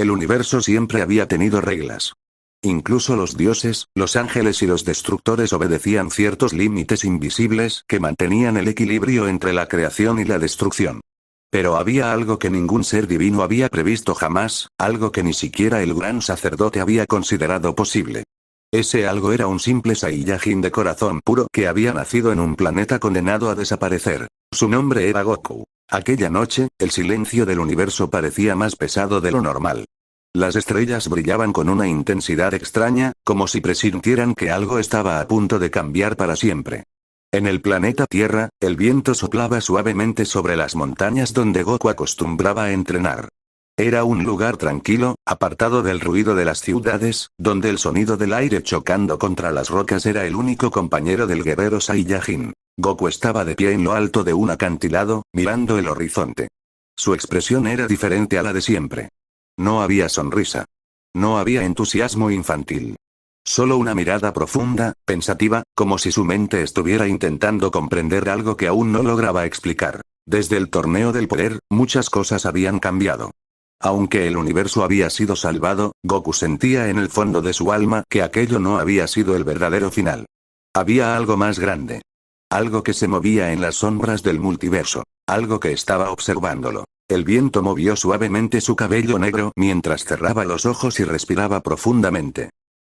El universo siempre había tenido reglas. Incluso los dioses, los ángeles y los destructores obedecían ciertos límites invisibles que mantenían el equilibrio entre la creación y la destrucción. Pero había algo que ningún ser divino había previsto jamás, algo que ni siquiera el gran sacerdote había considerado posible. Ese algo era un simple Saiyajin de corazón puro que había nacido en un planeta condenado a desaparecer. Su nombre era Goku. Aquella noche, el silencio del universo parecía más pesado de lo normal. Las estrellas brillaban con una intensidad extraña, como si presintieran que algo estaba a punto de cambiar para siempre. En el planeta Tierra, el viento soplaba suavemente sobre las montañas donde Goku acostumbraba a entrenar. Era un lugar tranquilo, apartado del ruido de las ciudades, donde el sonido del aire chocando contra las rocas era el único compañero del guerrero Saiyajin. Goku estaba de pie en lo alto de un acantilado, mirando el horizonte. Su expresión era diferente a la de siempre. No había sonrisa. No había entusiasmo infantil. Solo una mirada profunda, pensativa, como si su mente estuviera intentando comprender algo que aún no lograba explicar. Desde el torneo del poder, muchas cosas habían cambiado. Aunque el universo había sido salvado, Goku sentía en el fondo de su alma que aquello no había sido el verdadero final. Había algo más grande. Algo que se movía en las sombras del multiverso. Algo que estaba observándolo. El viento movió suavemente su cabello negro mientras cerraba los ojos y respiraba profundamente.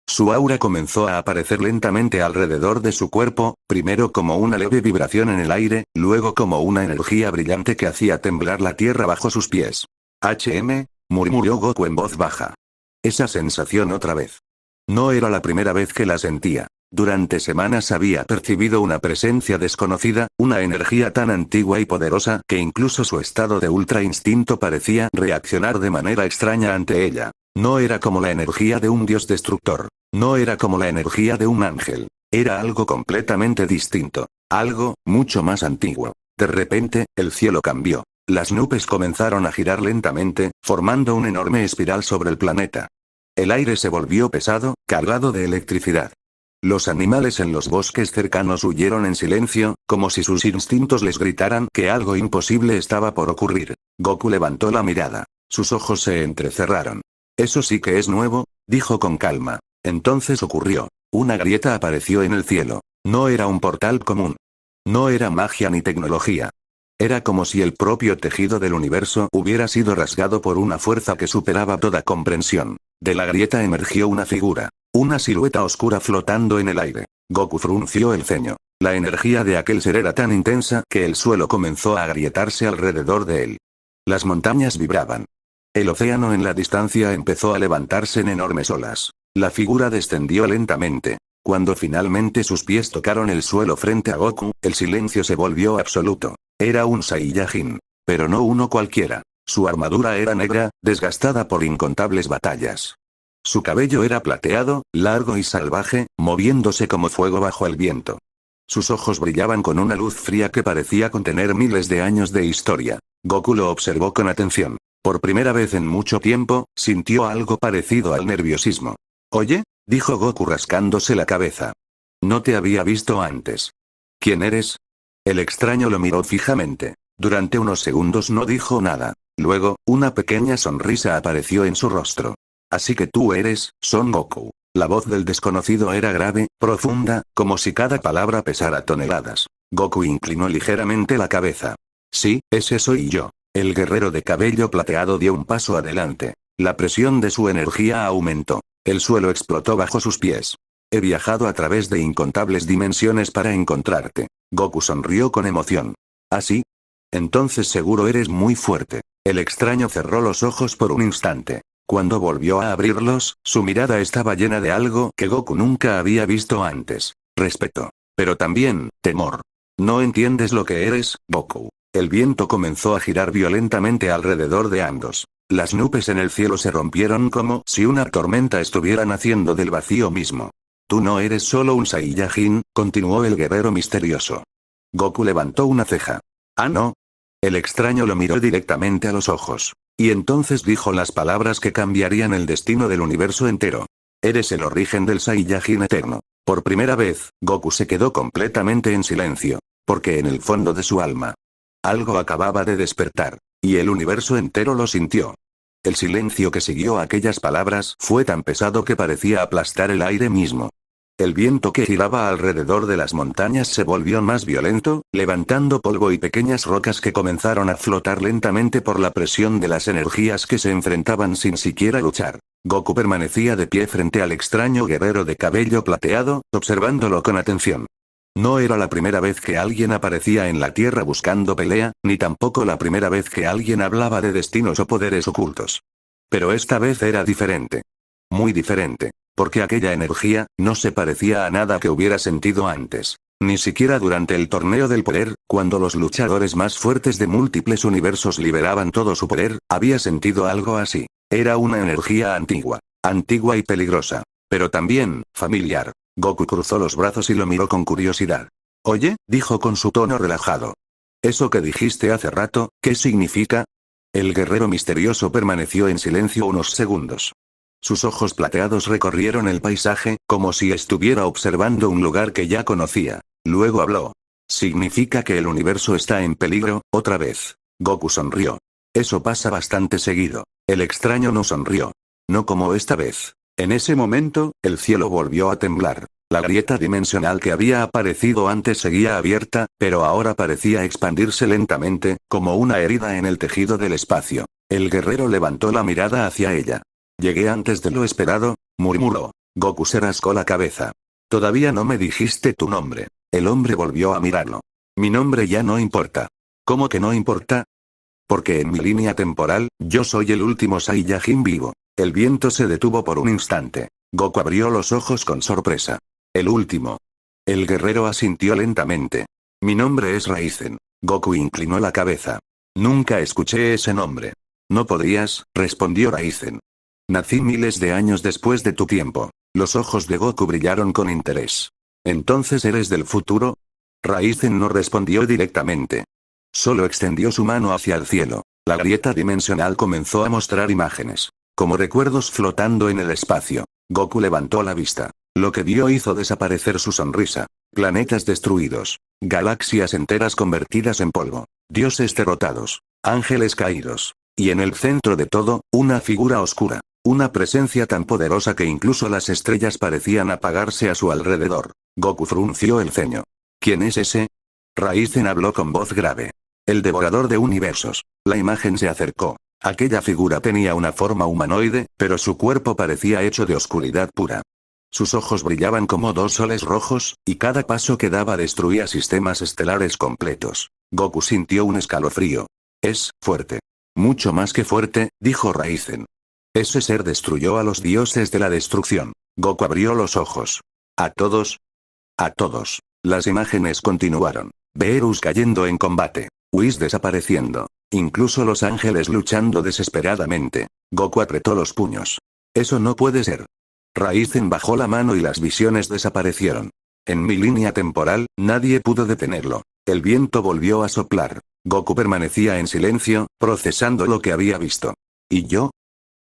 Su aura comenzó a aparecer lentamente alrededor de su cuerpo, primero como una leve vibración en el aire, luego como una energía brillante que hacía temblar la tierra bajo sus pies. Murmuró Goku en voz baja. Esa sensación otra vez. No era la primera vez que la sentía. Durante semanas había percibido una presencia desconocida, una energía tan antigua y poderosa que incluso su estado de ultra instinto parecía reaccionar de manera extraña ante ella. No era como la energía de un dios destructor. No era como la energía de un ángel. Era algo completamente distinto. Algo, mucho más antiguo. De repente, el cielo cambió. Las nubes comenzaron a girar lentamente, formando una enorme espiral sobre el planeta. El aire se volvió pesado, cargado de electricidad. Los animales en los bosques cercanos huyeron en silencio, como si sus instintos les gritaran que algo imposible estaba por ocurrir. Goku levantó la mirada. Sus ojos se entrecerraron. Eso sí que es nuevo, dijo con calma. Entonces ocurrió. Una grieta apareció en el cielo. No era un portal común. No era magia ni tecnología. Era como si el propio tejido del universo hubiera sido rasgado por una fuerza que superaba toda comprensión. De la grieta emergió una figura. Una silueta oscura flotando en el aire. Goku frunció el ceño. La energía de aquel ser era tan intensa que el suelo comenzó a agrietarse alrededor de él. Las montañas vibraban. El océano en la distancia empezó a levantarse en enormes olas. La figura descendió lentamente. Cuando finalmente sus pies tocaron el suelo frente a Goku, el silencio se volvió absoluto. Era un Saiyajin. Pero no uno cualquiera. Su armadura era negra, desgastada por incontables batallas. Su cabello era plateado, largo y salvaje, moviéndose como fuego bajo el viento. Sus ojos brillaban con una luz fría que parecía contener miles de años de historia. Goku lo observó con atención. Por primera vez en mucho tiempo, sintió algo parecido al nerviosismo. «Oye», dijo Goku rascándose la cabeza. «No te había visto antes». «¿Quién eres?». El extraño lo miró fijamente. Durante unos segundos no dijo nada. Luego, una pequeña sonrisa apareció en su rostro. «Así que tú eres, Son Goku». La voz del desconocido era grave, profunda, como si cada palabra pesara toneladas. Goku inclinó ligeramente la cabeza. «Sí, ese soy yo». El guerrero de cabello plateado dio un paso adelante. La presión de su energía aumentó. El suelo explotó bajo sus pies. «He viajado a través de incontables dimensiones para encontrarte». Goku sonrió con emoción. «¿Ah, sí? Entonces seguro eres muy fuerte». El extraño cerró los ojos por un instante. Cuando volvió a abrirlos, su mirada estaba llena de algo que Goku nunca había visto antes. Respeto. Pero también, temor. «No entiendes lo que eres, Goku». El viento comenzó a girar violentamente alrededor de ambos. Las nubes en el cielo se rompieron como si una tormenta estuviera naciendo del vacío mismo. «Tú no eres solo un Saiyajin», continuó el guerrero misterioso. Goku levantó una ceja. «¿Ah, no?». El extraño lo miró directamente a los ojos. Y entonces dijo las palabras que cambiarían el destino del universo entero. «Eres el origen del Saiyajin eterno». Por primera vez, Goku se quedó completamente en silencio. Porque en el fondo de su alma, algo acababa de despertar. Y el universo entero lo sintió. El silencio que siguió a aquellas palabras fue tan pesado que parecía aplastar el aire mismo. El viento que giraba alrededor de las montañas se volvió más violento, levantando polvo y pequeñas rocas que comenzaron a flotar lentamente por la presión de las energías que se enfrentaban sin siquiera luchar. Goku permanecía de pie frente al extraño guerrero de cabello plateado, observándolo con atención. No era la primera vez que alguien aparecía en la Tierra buscando pelea, ni tampoco la primera vez que alguien hablaba de destinos o poderes ocultos. Pero esta vez era diferente. Muy diferente. Porque aquella energía no se parecía a nada que hubiera sentido antes. Ni siquiera durante el torneo del poder, cuando los luchadores más fuertes de múltiples universos liberaban todo su poder, había sentido algo así. Era una energía antigua. Antigua y peligrosa. Pero también, familiar. Goku cruzó los brazos y lo miró con curiosidad. Oye, dijo con su tono relajado. ¿Eso que dijiste hace rato, qué significa? El guerrero misterioso permaneció en silencio unos segundos. Sus ojos plateados recorrieron el paisaje, como si estuviera observando un lugar que ya conocía. Luego habló. ¿Significa que el universo está en peligro, otra vez? Goku sonrió. Eso pasa bastante seguido. El extraño no sonrió. No como esta vez. En ese momento, el cielo volvió a temblar. La grieta dimensional que había aparecido antes seguía abierta, pero ahora parecía expandirse lentamente, como una herida en el tejido del espacio. El guerrero levantó la mirada hacia ella. Llegué antes de lo esperado, murmuró. Goku se rascó la cabeza. Todavía no me dijiste tu nombre. El hombre volvió a mirarlo. Mi nombre ya no importa. ¿Cómo que no importa? Porque en mi línea temporal, yo soy el último Saiyajin vivo. El viento se detuvo por un instante. Goku abrió los ojos con sorpresa. El último. El guerrero asintió lentamente. Mi nombre es Raizen. Goku inclinó la cabeza. Nunca escuché ese nombre. No podrías, respondió Raizen. Nací miles de años después de tu tiempo. Los ojos de Goku brillaron con interés. ¿Entonces eres del futuro? Raizen no respondió directamente. Solo extendió su mano hacia el cielo. La grieta dimensional comenzó a mostrar imágenes. Como recuerdos flotando en el espacio. Goku levantó la vista. Lo que vio hizo desaparecer su sonrisa. Planetas destruidos. Galaxias enteras convertidas en polvo. Dioses derrotados. Ángeles caídos. Y en el centro de todo, una figura oscura. Una presencia tan poderosa que incluso las estrellas parecían apagarse a su alrededor. Goku frunció el ceño. ¿Quién es ese? Raizen habló con voz grave. El devorador de universos. La imagen se acercó. Aquella figura tenía una forma humanoide, pero su cuerpo parecía hecho de oscuridad pura. Sus ojos brillaban como dos soles rojos, y cada paso que daba destruía sistemas estelares completos. Goku sintió un escalofrío. Es fuerte. Mucho más que fuerte, dijo Raizen. Ese ser destruyó a los dioses de la destrucción. Goku abrió los ojos. ¿A todos? A todos. Las imágenes continuaron. Beerus cayendo en combate. Whis desapareciendo. Incluso los ángeles luchando desesperadamente. Goku apretó los puños. Eso no puede ser. Raizen bajó la mano y las visiones desaparecieron. En mi línea temporal, nadie pudo detenerlo. El viento volvió a soplar. Goku permanecía en silencio, procesando lo que había visto. ¿Y yo?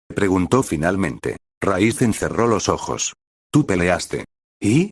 Preguntó finalmente. Raizen cerró los ojos. Tú peleaste. ¿Y?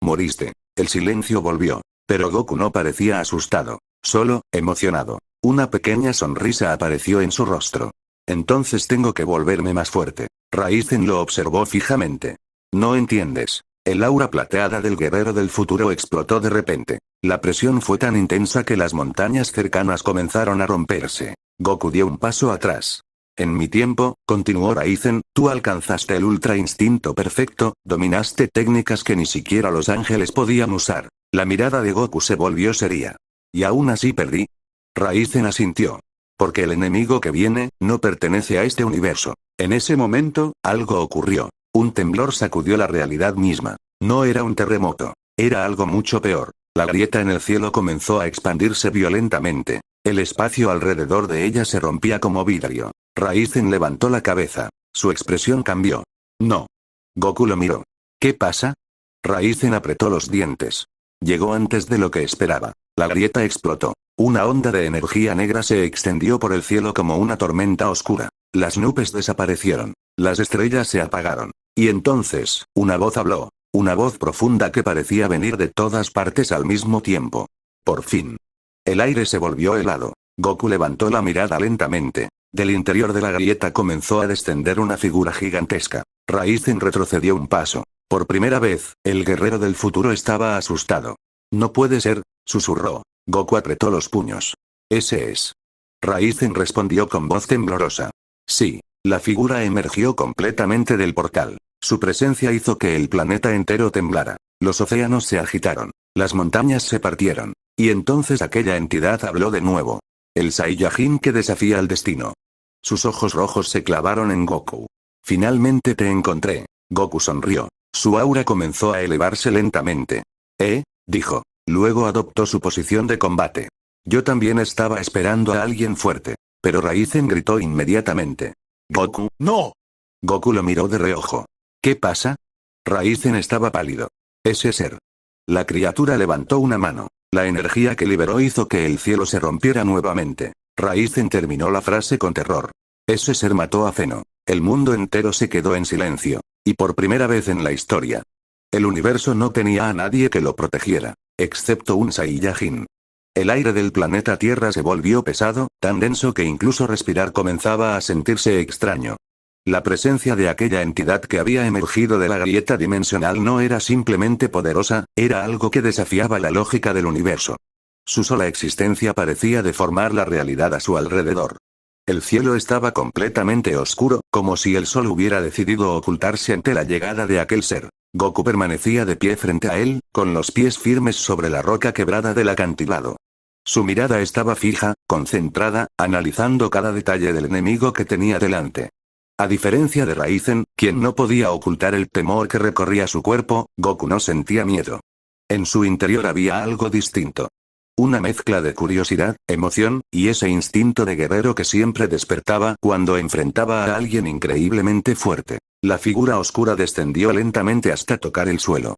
Moriste. El silencio volvió. Pero Goku no parecía asustado. Solo, emocionado. Una pequeña sonrisa apareció en su rostro. Entonces tengo que volverme más fuerte. Raizen lo observó fijamente. No entiendes. El aura plateada del guerrero del futuro explotó de repente. La presión fue tan intensa que las montañas cercanas comenzaron a romperse. Goku dio un paso atrás. En mi tiempo, continuó Raizen, tú alcanzaste el ultra instinto perfecto, dominaste técnicas que ni siquiera los ángeles podían usar. La mirada de Goku se volvió seria. ¿Y aún así perdí? Raizen asintió. Porque el enemigo que viene, no pertenece a este universo. En ese momento, algo ocurrió. Un temblor sacudió la realidad misma. No era un terremoto. Era algo mucho peor. La grieta en el cielo comenzó a expandirse violentamente. El espacio alrededor de ella se rompía como vidrio. Raizen levantó la cabeza. Su expresión cambió. No. Goku lo miró. ¿Qué pasa? Raizen apretó los dientes. Llegó antes de lo que esperaba. La grieta explotó. Una onda de energía negra se extendió por el cielo como una tormenta oscura. Las nubes desaparecieron. Las estrellas se apagaron. Y entonces, una voz habló. Una voz profunda que parecía venir de todas partes al mismo tiempo. Por fin. El aire se volvió helado. Goku levantó la mirada lentamente. Del interior de la grieta comenzó a descender una figura gigantesca. Raizen retrocedió un paso. Por primera vez, el guerrero del futuro estaba asustado. No puede ser, susurró. Goku apretó los puños. Ese es. Raizen respondió con voz temblorosa. Sí. La figura emergió completamente del portal. Su presencia hizo que el planeta entero temblara. Los océanos se agitaron. Las montañas se partieron. Y entonces aquella entidad habló de nuevo. El Saiyajin que desafía al destino. Sus ojos rojos se clavaron en Goku. Finalmente te encontré. Goku sonrió. Su aura comenzó a elevarse lentamente. Dijo. Luego adoptó su posición de combate. Yo también estaba esperando a alguien fuerte. Pero Raizen gritó inmediatamente. Goku, no. Goku lo miró de reojo. ¿Qué pasa? Raizen estaba pálido. Ese ser. La criatura levantó una mano. La energía que liberó hizo que el cielo se rompiera nuevamente. Raizen terminó la frase con terror. Ese ser mató a Zeno. El mundo entero se quedó en silencio. Y por primera vez en la historia. El universo no tenía a nadie que lo protegiera. Excepto un Saiyajin. El aire del planeta Tierra se volvió pesado, tan denso que incluso respirar comenzaba a sentirse extraño. La presencia de aquella entidad que había emergido de la grieta dimensional no era simplemente poderosa, era algo que desafiaba la lógica del universo. Su sola existencia parecía deformar la realidad a su alrededor. El cielo estaba completamente oscuro, como si el sol hubiera decidido ocultarse ante la llegada de aquel ser. Goku permanecía de pie frente a él, con los pies firmes sobre la roca quebrada del acantilado. Su mirada estaba fija, concentrada, analizando cada detalle del enemigo que tenía delante. A diferencia de Raizen, quien no podía ocultar el temor que recorría su cuerpo, Goku no sentía miedo. En su interior había algo distinto. Una mezcla de curiosidad, emoción, y ese instinto de guerrero que siempre despertaba cuando enfrentaba a alguien increíblemente fuerte. La figura oscura descendió lentamente hasta tocar el suelo.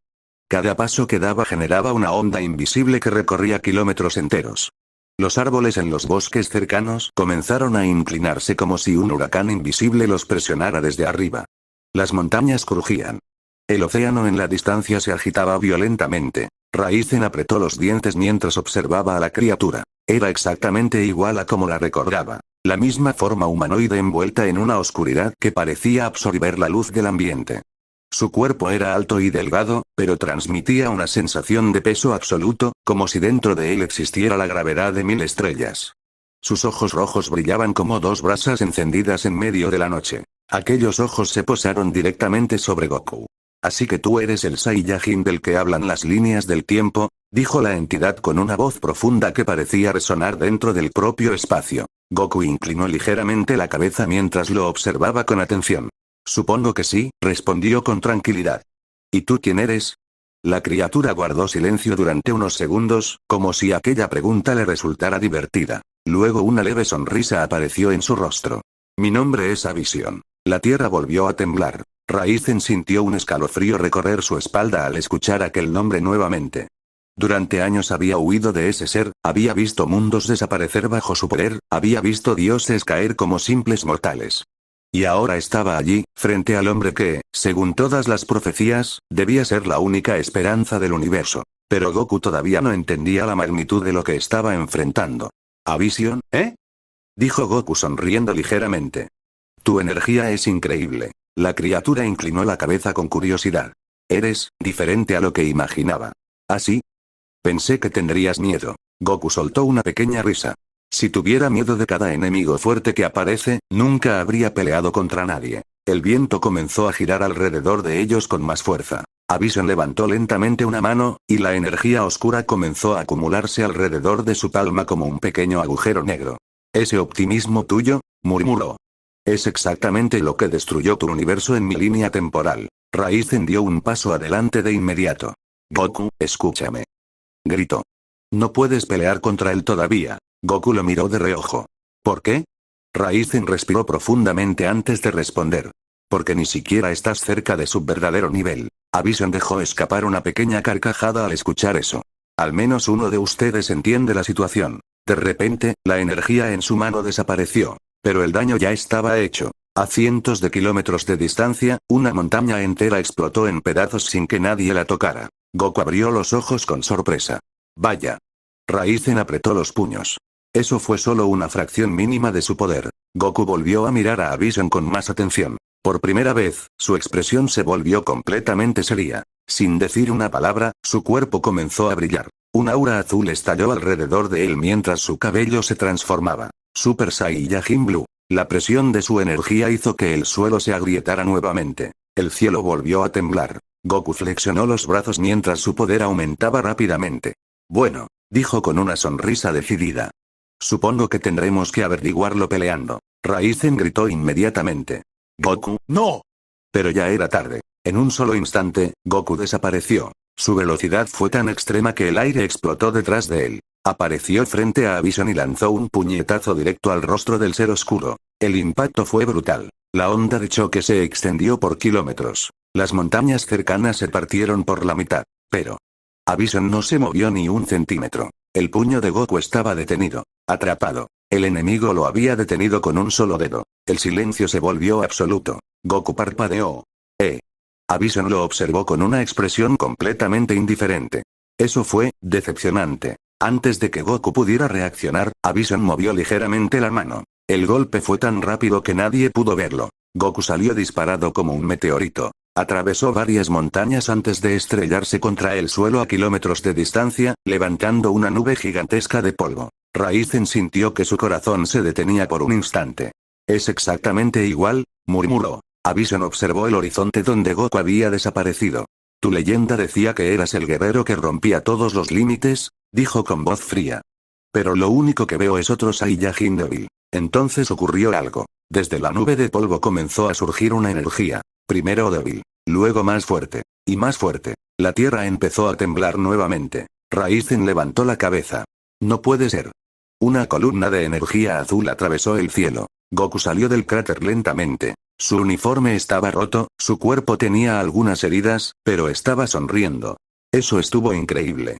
Cada paso que daba generaba una onda invisible que recorría kilómetros enteros. Los árboles en los bosques cercanos comenzaron a inclinarse como si un huracán invisible los presionara desde arriba. Las montañas crujían. El océano en la distancia se agitaba violentamente. Raizen apretó los dientes mientras observaba a la criatura. Era exactamente igual a como la recordaba. La misma forma humanoide envuelta en una oscuridad que parecía absorber la luz del ambiente. Su cuerpo era alto y delgado, pero transmitía una sensación de peso absoluto, como si dentro de él existiera la gravedad de 1000 estrellas. Sus ojos rojos brillaban como dos brasas encendidas en medio de la noche. Aquellos ojos se posaron directamente sobre Goku. Así que tú eres el Saiyajin del que hablan las líneas del tiempo, dijo la entidad con una voz profunda que parecía resonar dentro del propio espacio. Goku inclinó ligeramente la cabeza mientras lo observaba con atención. Supongo que sí, respondió con tranquilidad. ¿Y tú quién eres? La criatura guardó silencio durante unos segundos, como si aquella pregunta le resultara divertida. Luego una leve sonrisa apareció en su rostro. Mi nombre es Avision. La tierra volvió a temblar. Raizen sintió un escalofrío recorrer su espalda al escuchar aquel nombre nuevamente. Durante años había huido de ese ser, había visto mundos desaparecer bajo su poder, había visto dioses caer como simples mortales. Y ahora estaba allí, frente al hombre que, según todas las profecías, debía ser la única esperanza del universo. Pero Goku todavía no entendía la magnitud de lo que estaba enfrentando. ¿Avision, dijo Goku sonriendo ligeramente. Tu energía es increíble. La criatura inclinó la cabeza con curiosidad. Eres diferente a lo que imaginaba. ¿Ah, sí? Pensé que tendrías miedo. Goku soltó una pequeña risa. Si tuviera miedo de cada enemigo fuerte que aparece, nunca habría peleado contra nadie. El viento comenzó a girar alrededor de ellos con más fuerza. Avision levantó lentamente una mano, y la energía oscura comenzó a acumularse alrededor de su palma como un pequeño agujero negro. ¿Ese optimismo tuyo? Murmuró. Es exactamente lo que destruyó tu universo en mi línea temporal. Raizen dio un paso adelante de inmediato. Goku, escúchame. Gritó. No puedes pelear contra él todavía. Goku lo miró de reojo. ¿Por qué? Raizen respiró profundamente antes de responder. Porque ni siquiera estás cerca de su verdadero nivel. Avision dejó escapar una pequeña carcajada al escuchar eso. Al menos uno de ustedes entiende la situación. De repente, la energía en su mano desapareció. Pero el daño ya estaba hecho. A cientos de kilómetros de distancia, una montaña entera explotó en pedazos sin que nadie la tocara. Goku abrió los ojos con sorpresa. Vaya. Raizen apretó los puños. Eso fue solo una fracción mínima de su poder. Goku volvió a mirar a Bison con más atención. Por primera vez, su expresión se volvió completamente seria. Sin decir una palabra, su cuerpo comenzó a brillar. Un aura azul estalló alrededor de él mientras su cabello se transformaba. Super Saiyajin Blue. La presión de su energía hizo que el suelo se agrietara nuevamente. El cielo volvió a temblar. Goku flexionó los brazos mientras su poder aumentaba rápidamente. Bueno, dijo con una sonrisa decidida. Supongo que tendremos que averiguarlo peleando. Raizen gritó inmediatamente. Goku, no. Pero ya era tarde. En un solo instante, Goku desapareció. Su velocidad fue tan extrema que el aire explotó detrás de él. Apareció frente a Bison y lanzó un puñetazo directo al rostro del ser oscuro. El impacto fue brutal. La onda de choque se extendió por kilómetros. Las montañas cercanas se partieron por la mitad. Pero Bison no se movió ni un centímetro. El puño de Goku estaba detenido. Atrapado. El enemigo lo había detenido con un solo dedo. El silencio se volvió absoluto. Goku parpadeó. Bison lo observó con una expresión completamente indiferente. Eso fue decepcionante. Antes de que Goku pudiera reaccionar, Bison movió ligeramente la mano. El golpe fue tan rápido que nadie pudo verlo. Goku salió disparado como un meteorito. Atravesó varias montañas antes de estrellarse contra el suelo a kilómetros de distancia, levantando una nube gigantesca de polvo. Raizen sintió que su corazón se detenía por un instante. Es exactamente igual, murmuró. Bison observó el horizonte donde Goku había desaparecido. Tu leyenda decía que eras el guerrero que rompía todos los límites, dijo con voz fría. Pero lo único que veo es otro Saiyajin débil. Entonces ocurrió algo. Desde la nube de polvo comenzó a surgir una energía. Primero débil, luego más fuerte, y más fuerte. La tierra empezó a temblar nuevamente. Raizen levantó la cabeza. No puede ser. Una columna de energía azul atravesó el cielo. Goku salió del cráter lentamente. Su uniforme estaba roto, su cuerpo tenía algunas heridas, pero estaba sonriendo. Eso estuvo increíble.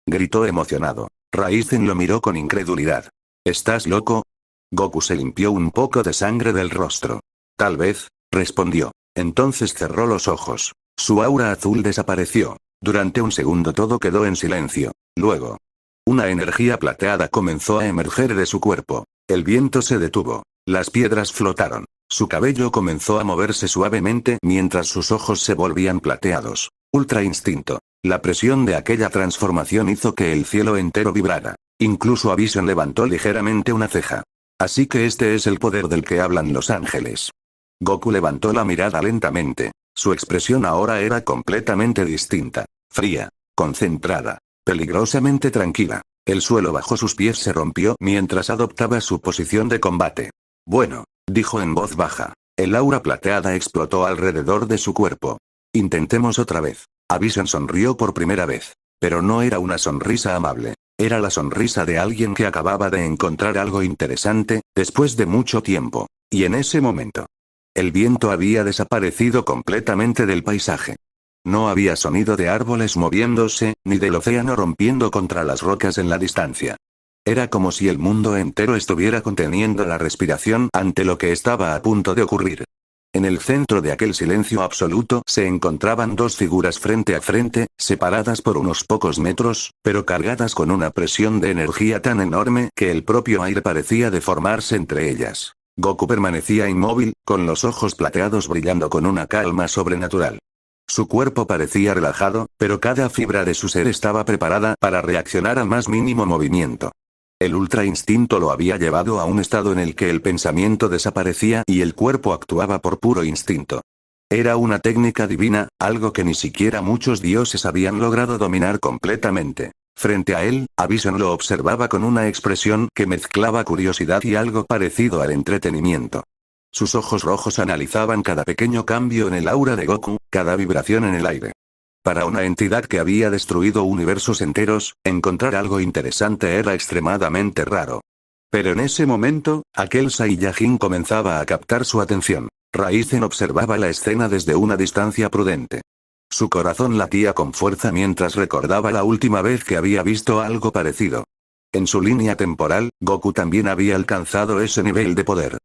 Gritó emocionado. Raizen lo miró con incredulidad. ¿Estás loco? Goku se limpió un poco de sangre del rostro. Tal vez, respondió. Entonces cerró los ojos. Su aura azul desapareció. Durante un segundo todo quedó en silencio. Luego, una energía plateada comenzó a emerger de su cuerpo. El viento se detuvo. Las piedras flotaron. Su cabello comenzó a moverse suavemente mientras sus ojos se volvían plateados. Ultra instinto. La presión de aquella transformación hizo que el cielo entero vibrara. Incluso Bison levantó ligeramente una ceja. Así que este es el poder del que hablan los ángeles. Goku levantó la mirada lentamente. Su expresión ahora era completamente distinta. Fría. Concentrada. Peligrosamente tranquila. El suelo bajo sus pies se rompió mientras adoptaba su posición de combate. Bueno, dijo en voz baja. El aura plateada explotó alrededor de su cuerpo. Intentemos otra vez. Bison sonrió por primera vez. Pero no era una sonrisa amable. Era la sonrisa de alguien que acababa de encontrar algo interesante, después de mucho tiempo. Y en ese momento, el viento había desaparecido completamente del paisaje. No había sonido de árboles moviéndose, ni del océano rompiendo contra las rocas en la distancia. Era como si el mundo entero estuviera conteniendo la respiración ante lo que estaba a punto de ocurrir. En el centro de aquel silencio absoluto se encontraban dos figuras frente a frente, separadas por unos pocos metros, pero cargadas con una presión de energía tan enorme que el propio aire parecía deformarse entre ellas. Goku permanecía inmóvil, con los ojos plateados brillando con una calma sobrenatural. Su cuerpo parecía relajado, pero cada fibra de su ser estaba preparada para reaccionar al más mínimo movimiento. El ultra instinto lo había llevado a un estado en el que el pensamiento desaparecía y el cuerpo actuaba por puro instinto. Era una técnica divina, algo que ni siquiera muchos dioses habían logrado dominar completamente. Frente a él, Bison lo observaba con una expresión que mezclaba curiosidad y algo parecido al entretenimiento. Sus ojos rojos analizaban cada pequeño cambio en el aura de Goku, cada vibración en el aire. Para una entidad que había destruido universos enteros, encontrar algo interesante era extremadamente raro. Pero en ese momento, aquel Saiyajin comenzaba a captar su atención. Raizen observaba la escena desde una distancia prudente. Su corazón latía con fuerza mientras recordaba la última vez que había visto algo parecido. En su línea temporal, Goku también había alcanzado ese nivel de poder.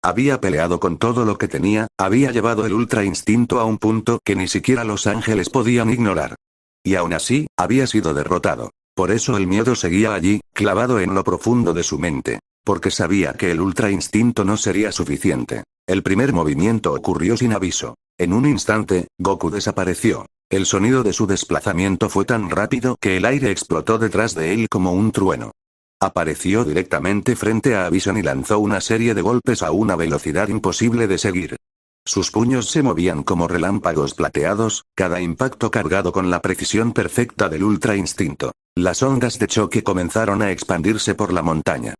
Había peleado con todo lo que tenía, había llevado el ultra instinto a un punto que ni siquiera los ángeles podían ignorar. Y aún así, había sido derrotado. Por eso el miedo seguía allí, clavado en lo profundo de su mente. porque sabía que el ultra instinto no sería suficiente. El primer movimiento ocurrió sin aviso. En un instante, Goku desapareció. El sonido de su desplazamiento fue tan rápido que el aire explotó detrás de él como un trueno. Apareció directamente frente a Bison y lanzó una serie de golpes a una velocidad imposible de seguir. Sus puños se movían como relámpagos plateados, cada impacto cargado con la precisión perfecta del ultra instinto. Las ondas de choque comenzaron a expandirse por la montaña.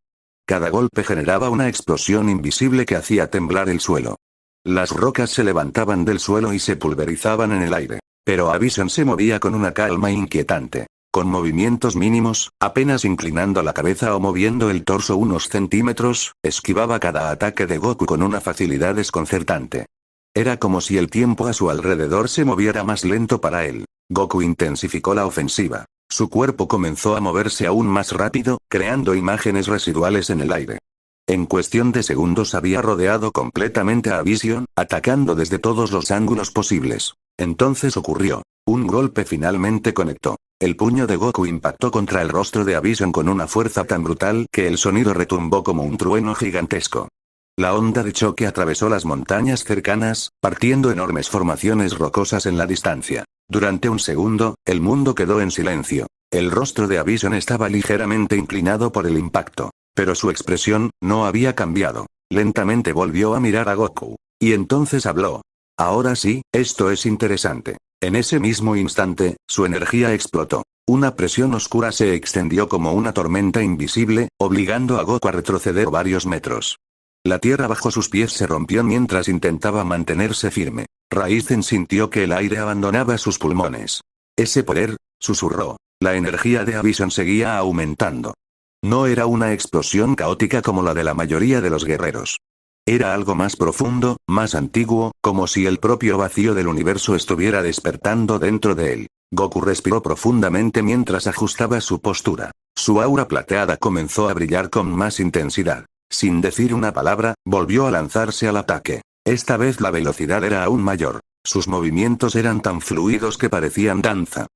Cada golpe generaba una explosión invisible que hacía temblar el suelo. Las rocas se levantaban del suelo y se pulverizaban en el aire. Pero Bison se movía con una calma inquietante. Con movimientos mínimos, apenas inclinando la cabeza o moviendo el torso unos centímetros, esquivaba cada ataque de Goku con una facilidad desconcertante. Era como si el tiempo a su alrededor se moviera más lento para él. Goku intensificó la ofensiva. Su cuerpo comenzó a moverse aún más rápido, creando imágenes residuales en el aire. En cuestión de segundos había rodeado completamente a Vision, atacando desde todos los ángulos posibles. Entonces ocurrió. Un golpe finalmente conectó. El puño de Goku impactó contra el rostro de Vision con una fuerza tan brutal que el sonido retumbó como un trueno gigantesco. La onda de choque atravesó las montañas cercanas, partiendo enormes formaciones rocosas en la distancia. Durante un segundo, el mundo quedó en silencio. El rostro de Bison estaba ligeramente inclinado por el impacto. Pero su expresión no había cambiado. Lentamente volvió a mirar a Goku. Y entonces habló. Ahora sí, esto es interesante. En ese mismo instante, su energía explotó. Una presión oscura se extendió como una tormenta invisible, obligando a Goku a retroceder varios metros. La tierra bajo sus pies se rompió mientras intentaba mantenerse firme. Raizen sintió que el aire abandonaba sus pulmones. Ese poder, susurró. La energía de Bison seguía aumentando. No era una explosión caótica como la de la mayoría de los guerreros. Era algo más profundo, más antiguo, como si el propio vacío del universo estuviera despertando dentro de él. Goku respiró profundamente mientras ajustaba su postura. Su aura plateada comenzó a brillar con más intensidad. Sin decir una palabra, volvió a lanzarse al ataque. Esta vez la velocidad era aún mayor. Sus movimientos eran tan fluidos que parecían danza.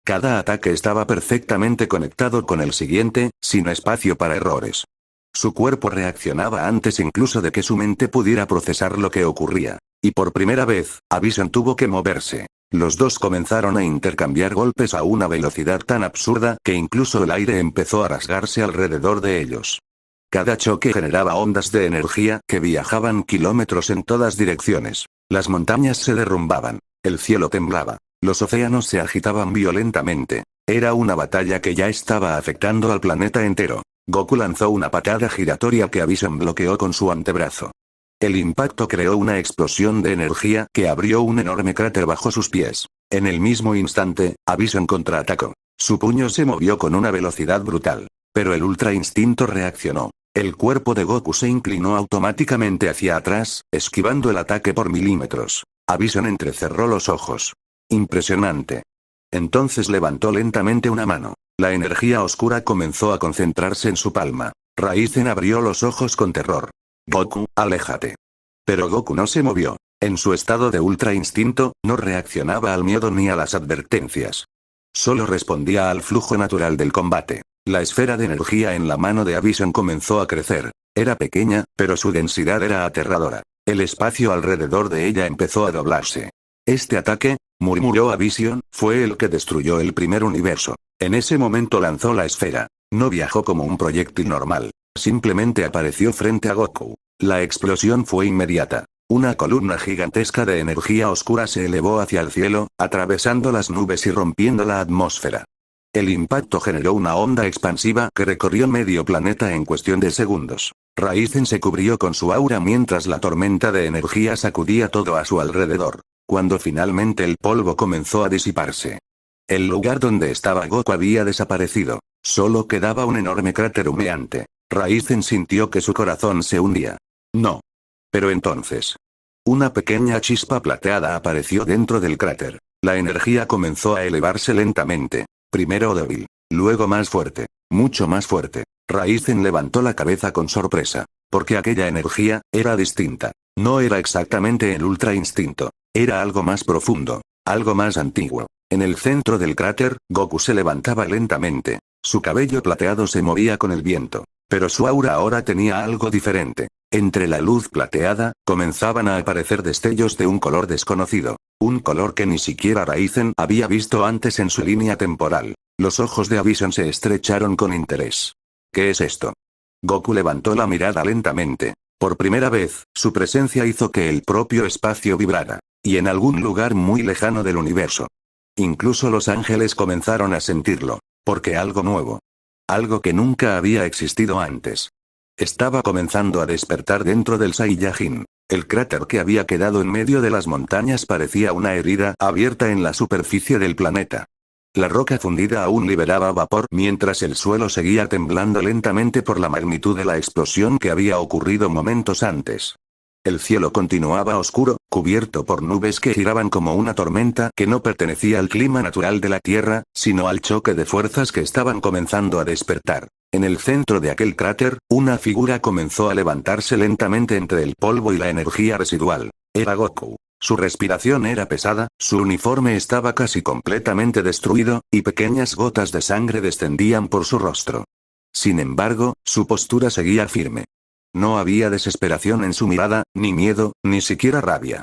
Cada ataque estaba perfectamente conectado con el siguiente, sin espacio para errores. Su cuerpo reaccionaba antes incluso de que su mente pudiera procesar lo que ocurría. Y por primera vez, Bison tuvo que moverse. Los dos comenzaron a intercambiar golpes a una velocidad tan absurda que incluso el aire empezó a rasgarse alrededor de ellos. Cada choque generaba ondas de energía que viajaban kilómetros en todas direcciones. Las montañas se derrumbaban. El cielo temblaba. Los océanos se agitaban violentamente. Era una batalla que ya estaba afectando al planeta entero. Goku lanzó una patada giratoria que Bison bloqueó con su antebrazo. El impacto creó una explosión de energía que abrió un enorme cráter bajo sus pies. En el mismo instante, Bison contraatacó. Su puño se movió con una velocidad brutal. Pero el ultra instinto reaccionó. El cuerpo de Goku se inclinó automáticamente hacia atrás, esquivando el ataque por milímetros. Bison entrecerró los ojos. Impresionante. Entonces levantó lentamente una mano. La energía oscura comenzó a concentrarse en su palma. Raizen abrió los ojos con terror. Goku, aléjate. Pero Goku no se movió. En su estado de ultra instinto, no reaccionaba al miedo ni a las advertencias. Solo respondía al flujo natural del combate. La esfera de energía en la mano de Bison comenzó a crecer. Era pequeña, pero su densidad era aterradora. El espacio alrededor de ella empezó a doblarse. Este ataque, murmuró Bison, fue el que destruyó el primer universo. En ese momento lanzó la esfera. No viajó como un proyectil normal. Simplemente apareció frente a Goku. La explosión fue inmediata. Una columna gigantesca de energía oscura se elevó hacia el cielo, atravesando las nubes y rompiendo la atmósfera. El impacto generó una onda expansiva que recorrió medio planeta en cuestión de segundos. Raizen se cubrió con su aura mientras la tormenta de energía sacudía todo a su alrededor. Cuando finalmente el polvo comenzó a disiparse. El lugar donde estaba Goku había desaparecido. Solo quedaba un enorme cráter humeante. Raizen sintió que su corazón se hundía. No. Pero entonces. Una pequeña chispa plateada apareció dentro del cráter. La energía comenzó a elevarse lentamente. Primero débil. Luego más fuerte. Mucho más fuerte. Raizen levantó la cabeza con sorpresa. Porque aquella energía, era distinta. No era exactamente el ultra instinto. Era algo más profundo. Algo más antiguo. En el centro del cráter, Goku se levantaba lentamente. Su cabello plateado se movía con el viento. Pero su aura ahora tenía algo diferente. Entre la luz plateada, comenzaban a aparecer destellos de un color desconocido. Un color que ni siquiera Raizen había visto antes en su línea temporal. Los ojos de Abison se estrecharon con interés. ¿Qué es esto? Goku levantó la mirada lentamente. Por primera vez, su presencia hizo que el propio espacio vibrara. Y en algún lugar muy lejano del universo. Incluso los ángeles comenzaron a sentirlo. Porque algo nuevo. Algo que nunca había existido antes. Estaba comenzando a despertar dentro del Saiyajin. El cráter que había quedado en medio de las montañas parecía una herida abierta en la superficie del planeta. La roca fundida aún liberaba vapor mientras el suelo seguía temblando lentamente por la magnitud de la explosión que había ocurrido momentos antes. El cielo continuaba oscuro, cubierto por nubes que giraban como una tormenta que no pertenecía al clima natural de la Tierra, sino al choque de fuerzas que estaban comenzando a despertar. En el centro de aquel cráter, una figura comenzó a levantarse lentamente entre el polvo y la energía residual. Era Goku. Su respiración era pesada, su uniforme estaba casi completamente destruido, y pequeñas gotas de sangre descendían por su rostro. Sin embargo, su postura seguía firme. No había desesperación en su mirada, ni miedo, ni siquiera rabia.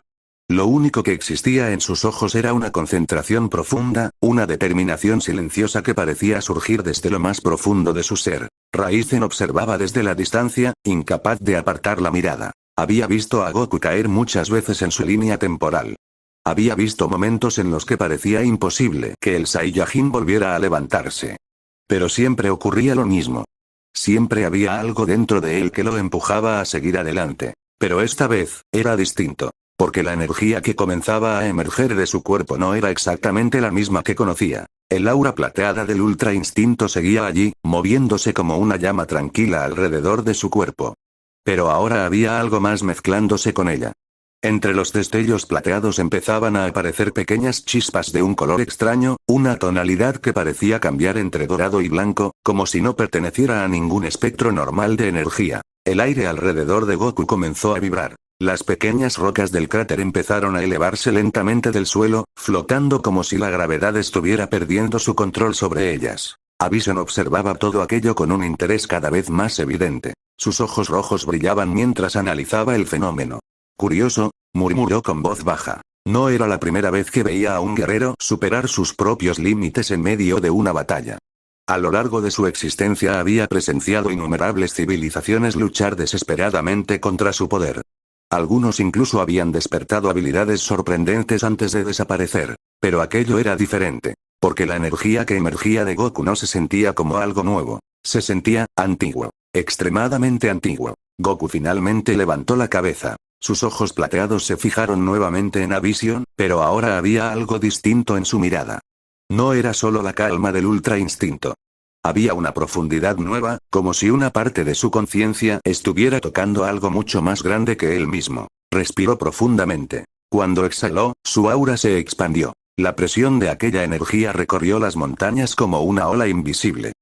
Lo único que existía en sus ojos era una concentración profunda, una determinación silenciosa que parecía surgir desde lo más profundo de su ser. Raizen observaba desde la distancia, incapaz de apartar la mirada. Había visto a Goku caer muchas veces en su línea temporal. Había visto momentos en los que parecía imposible que el Saiyajin volviera a levantarse. Pero siempre ocurría lo mismo. Siempre había algo dentro de él que lo empujaba a seguir adelante. Pero esta vez, era distinto. Porque la energía que comenzaba a emerger de su cuerpo no era exactamente la misma que conocía. El aura plateada del Ultra Instinto seguía allí, moviéndose como una llama tranquila alrededor de su cuerpo. Pero ahora había algo más mezclándose con ella. Entre los destellos plateados empezaban a aparecer pequeñas chispas de un color extraño, una tonalidad que parecía cambiar entre dorado y blanco, como si no perteneciera a ningún espectro normal de energía. El aire alrededor de Goku comenzó a vibrar. Las pequeñas rocas del cráter empezaron a elevarse lentamente del suelo, flotando como si la gravedad estuviera perdiendo su control sobre ellas. Abison observaba todo aquello con un interés cada vez más evidente. Sus ojos rojos brillaban mientras analizaba el fenómeno. Curioso, murmuró con voz baja. No era la primera vez que veía a un guerrero superar sus propios límites en medio de una batalla. A lo largo de su existencia había presenciado innumerables civilizaciones luchar desesperadamente contra su poder. Algunos incluso habían despertado habilidades sorprendentes antes de desaparecer. Pero aquello era diferente. Porque la energía que emergía de Goku no se sentía como algo nuevo. Se sentía antiguo. Extremadamente antiguo. Goku finalmente levantó la cabeza. Sus ojos plateados se fijaron nuevamente en Abison, pero ahora había algo distinto en su mirada. No era solo la calma del Ultra Instinto. Había una profundidad nueva, como si una parte de su conciencia estuviera tocando algo mucho más grande que él mismo. Respiró profundamente. Cuando exhaló, su aura se expandió. La presión de aquella energía recorrió las montañas como una ola invisible.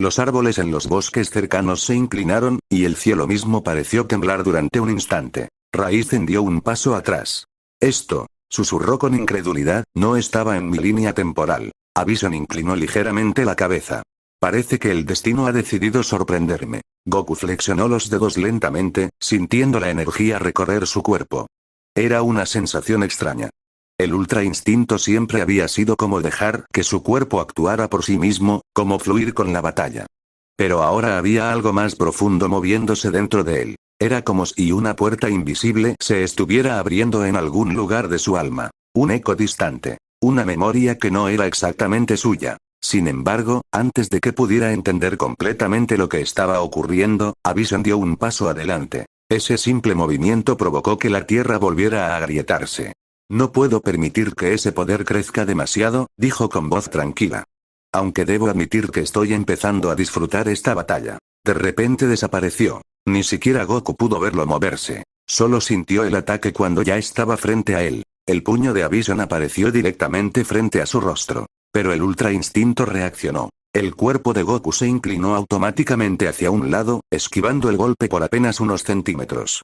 Los árboles en los bosques cercanos se inclinaron, y el cielo mismo pareció temblar durante un instante. Raizen dio un paso atrás. Esto, susurró con incredulidad, no estaba en mi línea temporal. Abison inclinó ligeramente la cabeza. Parece que el destino ha decidido sorprenderme. Goku flexionó los dedos lentamente, sintiendo la energía recorrer su cuerpo. Era una sensación extraña. El Ultra Instinto siempre había sido como dejar que su cuerpo actuara por sí mismo, como fluir con la batalla. Pero ahora había algo más profundo moviéndose dentro de él. Era como si una puerta invisible se estuviera abriendo en algún lugar de su alma. Un eco distante. Una memoria que no era exactamente suya. Sin embargo, antes de que pudiera entender completamente lo que estaba ocurriendo, Abison dio un paso adelante. Ese simple movimiento provocó que la tierra volviera a agrietarse. No puedo permitir que ese poder crezca demasiado, dijo con voz tranquila. Aunque debo admitir que estoy empezando a disfrutar esta batalla. De repente desapareció. Ni siquiera Goku pudo verlo moverse. Solo sintió el ataque cuando ya estaba frente a él. El puño de Abison apareció directamente frente a su rostro. Pero el Ultra Instinto reaccionó. El cuerpo de Goku se inclinó automáticamente hacia un lado, esquivando el golpe por apenas unos centímetros.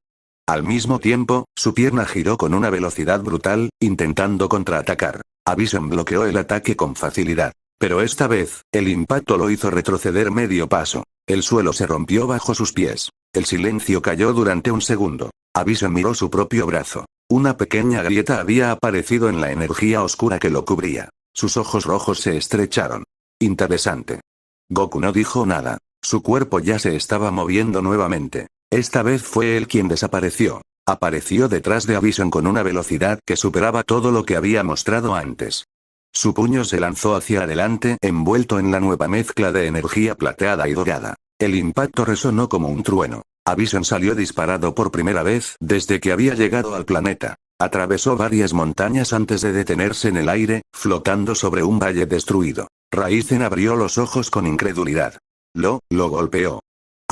Al mismo tiempo, su pierna giró con una velocidad brutal, intentando contraatacar. Abison bloqueó el ataque con facilidad. Pero esta vez, el impacto lo hizo retroceder medio paso. El suelo se rompió bajo sus pies. El silencio cayó durante un segundo. Bison miró su propio brazo. Una pequeña grieta había aparecido en la energía oscura que lo cubría. Sus ojos rojos se estrecharon. Interesante. Goku no dijo nada. Su cuerpo ya se estaba moviendo nuevamente. Esta vez fue él quien desapareció. Apareció detrás de Bison con una velocidad que superaba todo lo que había mostrado antes. Su puño se lanzó hacia adelante, envuelto en la nueva mezcla de energía plateada y dorada. El impacto resonó como un trueno. Bison salió disparado por primera vez desde que había llegado al planeta. Atravesó varias montañas antes de detenerse en el aire, flotando sobre un valle destruido. Raizen abrió los ojos con incredulidad. Lo golpeó.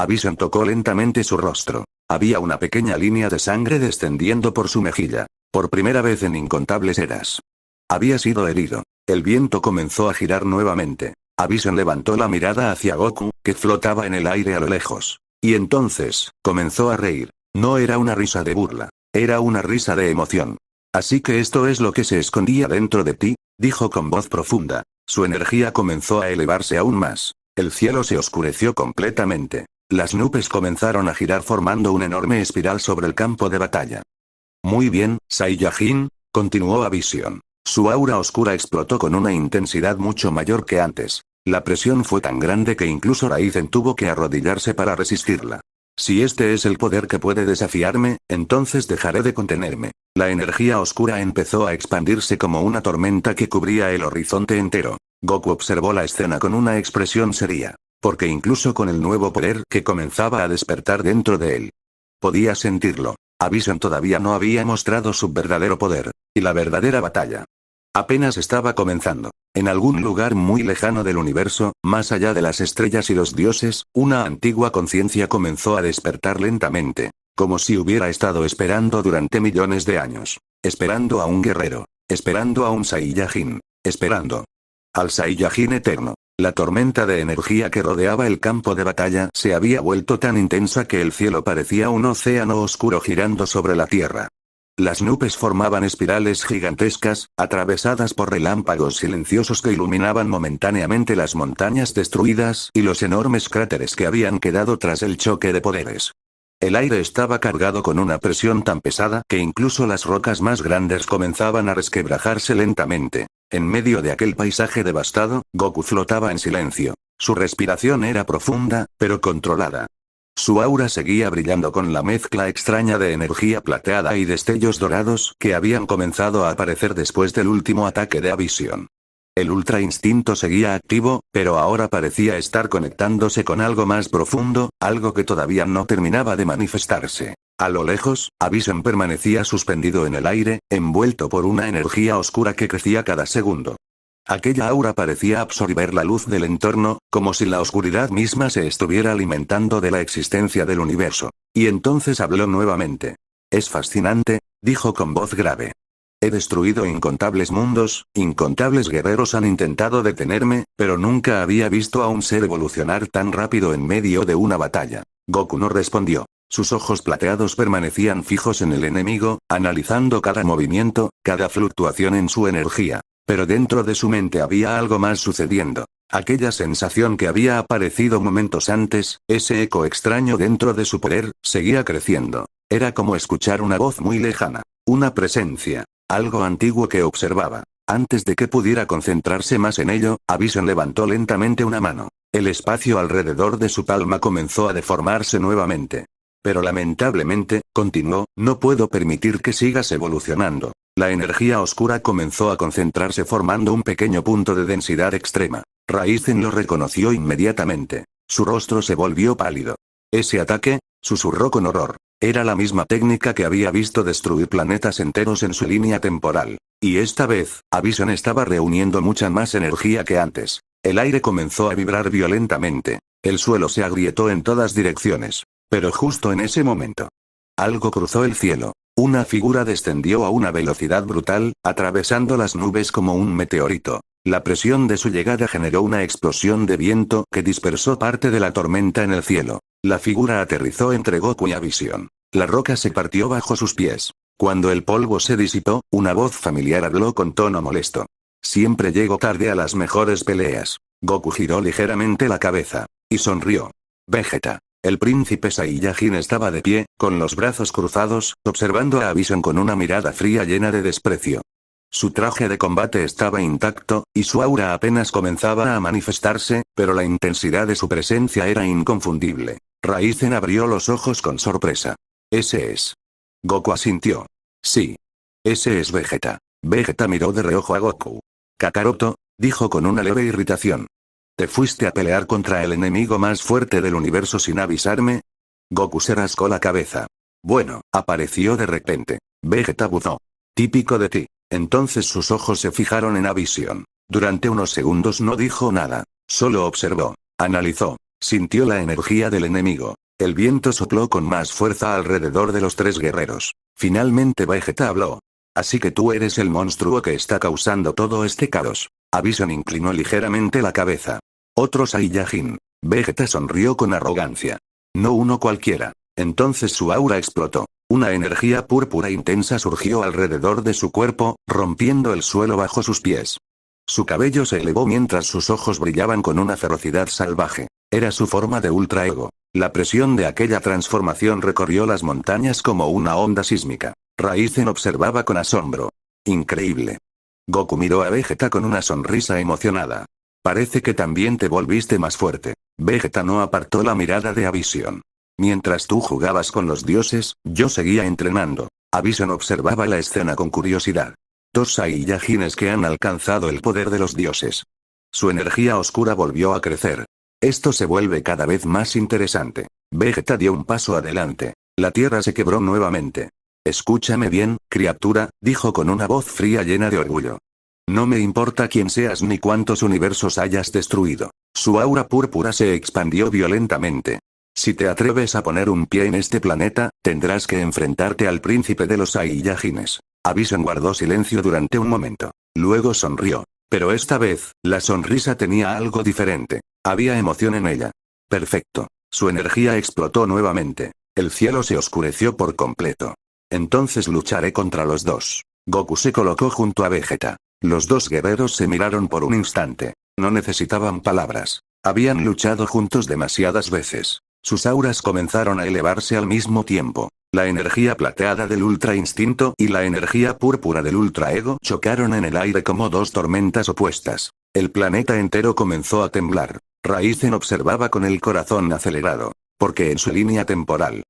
Bison tocó lentamente su rostro. Había una pequeña línea de sangre descendiendo por su mejilla. Por primera vez en incontables eras. Había sido herido. El viento comenzó a girar nuevamente. Bison levantó la mirada hacia Goku, que flotaba en el aire a lo lejos. Y entonces, comenzó a reír. No era una risa de burla. Era una risa de emoción. Así que esto es lo que se escondía dentro de ti, dijo con voz profunda. Su energía comenzó a elevarse aún más. El cielo se oscureció completamente. Las nubes comenzaron a girar formando una enorme espiral sobre el campo de batalla. Muy bien, Saiyajin, continuó Bison. Su aura oscura explotó con una intensidad mucho mayor que antes. La presión fue tan grande que incluso Raizen tuvo que arrodillarse para resistirla. Si este es el poder que puede desafiarme, entonces dejaré de contenerme. La energía oscura empezó a expandirse como una tormenta que cubría el horizonte entero. Goku observó la escena con una expresión seria. Porque incluso con el nuevo poder que comenzaba a despertar dentro de él, podía sentirlo. Bison todavía no había mostrado su verdadero poder. Y la verdadera batalla apenas estaba comenzando. En algún lugar muy lejano del universo, más allá de las estrellas y los dioses, una antigua conciencia comenzó a despertar lentamente. Como si hubiera estado esperando durante millones de años. Esperando a un guerrero. Esperando a un Saiyajin. Esperando al Saiyajin eterno. La tormenta de energía que rodeaba el campo de batalla se había vuelto tan intensa que el cielo parecía un océano oscuro girando sobre la tierra. Las nubes formaban espirales gigantescas, atravesadas por relámpagos silenciosos que iluminaban momentáneamente las montañas destruidas y los enormes cráteres que habían quedado tras el choque de poderes. El aire estaba cargado con una presión tan pesada que incluso las rocas más grandes comenzaban a resquebrajarse lentamente. En medio de aquel paisaje devastado, Goku flotaba en silencio. Su respiración era profunda, pero controlada. Su aura seguía brillando con la mezcla extraña de energía plateada y destellos dorados que habían comenzado a aparecer después del último ataque de Bison. El ultra instinto seguía activo, pero ahora parecía estar conectándose con algo más profundo, algo que todavía no terminaba de manifestarse. A lo lejos, Bison permanecía suspendido en el aire, envuelto por una energía oscura que crecía cada segundo. Aquella aura parecía absorber la luz del entorno, como si la oscuridad misma se estuviera alimentando de la existencia del universo. Y entonces habló nuevamente. Es fascinante, dijo con voz grave. He destruido incontables mundos, incontables guerreros han intentado detenerme, pero nunca había visto a un ser evolucionar tan rápido en medio de una batalla. Goku no respondió. Sus ojos plateados permanecían fijos en el enemigo, analizando cada movimiento, cada fluctuación en su energía. Pero dentro de su mente había algo más sucediendo. Aquella sensación que había aparecido momentos antes, ese eco extraño dentro de su poder, seguía creciendo. Era como escuchar una voz muy lejana. Una presencia. Algo antiguo que observaba. Antes de que pudiera concentrarse más en ello, Bison levantó lentamente una mano. El espacio alrededor de su palma comenzó a deformarse nuevamente. Pero lamentablemente, continuó, no puedo permitir que sigas evolucionando. La energía oscura comenzó a concentrarse formando un pequeño punto de densidad extrema. Raizen lo reconoció inmediatamente. Su rostro se volvió pálido. ¿Ese ataque? Susurró con horror. Era la misma técnica que había visto destruir planetas enteros en su línea temporal. Y esta vez, Bison estaba reuniendo mucha más energía que antes. El aire comenzó a vibrar violentamente. El suelo se agrietó en todas direcciones. Pero justo en ese momento, algo cruzó el cielo. Una figura descendió a una velocidad brutal, atravesando las nubes como un meteorito. La presión de su llegada generó una explosión de viento que dispersó parte de la tormenta en el cielo. La figura aterrizó entre Goku y Bison. La roca se partió bajo sus pies. Cuando el polvo se disipó, una voz familiar habló con tono molesto. Siempre llego tarde a las mejores peleas. Goku giró ligeramente la cabeza. Y sonrió. Vegeta. El príncipe Saiyajin estaba de pie, con los brazos cruzados, observando a Bison con una mirada fría llena de desprecio. Su traje de combate estaba intacto, y su aura apenas comenzaba a manifestarse, pero la intensidad de su presencia era inconfundible. Raizen abrió los ojos con sorpresa. Ese es. Goku asintió. Sí. Ese es Vegeta. Vegeta miró de reojo a Goku. Kakaroto, dijo con una leve irritación. ¿Te fuiste a pelear contra el enemigo más fuerte del universo sin avisarme? Goku se rascó la cabeza. Bueno, apareció de repente. Vegeta buzó. Típico de ti. Entonces sus ojos se fijaron en Abisión. Durante unos segundos no dijo nada. Solo observó. Analizó. Sintió la energía del enemigo. El viento sopló con más fuerza alrededor de los tres guerreros. Finalmente Vegeta habló. Así que tú eres el monstruo que está causando todo este caos. Abison inclinó ligeramente la cabeza. Otro Saiyajin. Vegeta sonrió con arrogancia. No uno cualquiera. Entonces su aura explotó. Una energía púrpura intensa surgió alrededor de su cuerpo, rompiendo el suelo bajo sus pies. Su cabello se elevó mientras sus ojos brillaban con una ferocidad salvaje. Era su forma de ultra ego. La presión de aquella transformación recorrió las montañas como una onda sísmica. Raizen observaba con asombro. Increíble. Goku miró a Vegeta con una sonrisa emocionada. Parece que también te volviste más fuerte. Vegeta no apartó la mirada de Abison. Mientras tú jugabas con los dioses, yo seguía entrenando. Abison observaba la escena con curiosidad. Dos Saiyajines que han alcanzado el poder de los dioses. Su energía oscura volvió a crecer. Esto se vuelve cada vez más interesante. Vegeta dio un paso adelante. La tierra se quebró nuevamente. Escúchame bien, criatura, dijo con una voz fría llena de orgullo. No me importa quién seas ni cuántos universos hayas destruido. Su aura púrpura se expandió violentamente. Si te atreves a poner un pie en este planeta, tendrás que enfrentarte al príncipe de los Saiyajines. Abison guardó silencio durante un momento. Luego sonrió. Pero esta vez, la sonrisa tenía algo diferente. Había emoción en ella. Perfecto. Su energía explotó nuevamente. El cielo se oscureció por completo. Entonces lucharé contra los dos. Goku se colocó junto a Vegeta. Los dos guerreros se miraron por un instante. No necesitaban palabras. Habían luchado juntos demasiadas veces. Sus auras comenzaron a elevarse al mismo tiempo. La energía plateada del Ultra Instinto y la energía púrpura del Ultra Ego chocaron en el aire como dos tormentas opuestas. El planeta entero comenzó a temblar. Raizen observaba con el corazón acelerado. Porque en su línea temporal.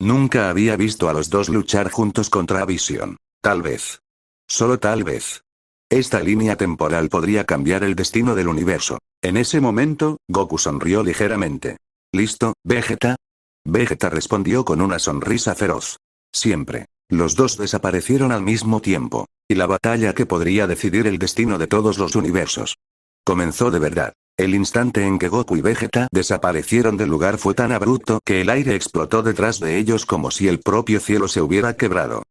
Nunca había visto a los dos luchar juntos contra Abison. Tal vez. Solo tal vez. Esta línea temporal podría cambiar el destino del universo. En ese momento, Goku sonrió ligeramente. ¿Listo, Vegeta? Vegeta respondió con una sonrisa feroz. Siempre. Los dos desaparecieron al mismo tiempo. Y la batalla que podría decidir el destino de todos los universos. Comenzó de verdad. El instante en que Goku y Vegeta desaparecieron del lugar fue tan abrupto que el aire explotó detrás de ellos como si el propio cielo se hubiera quebrado.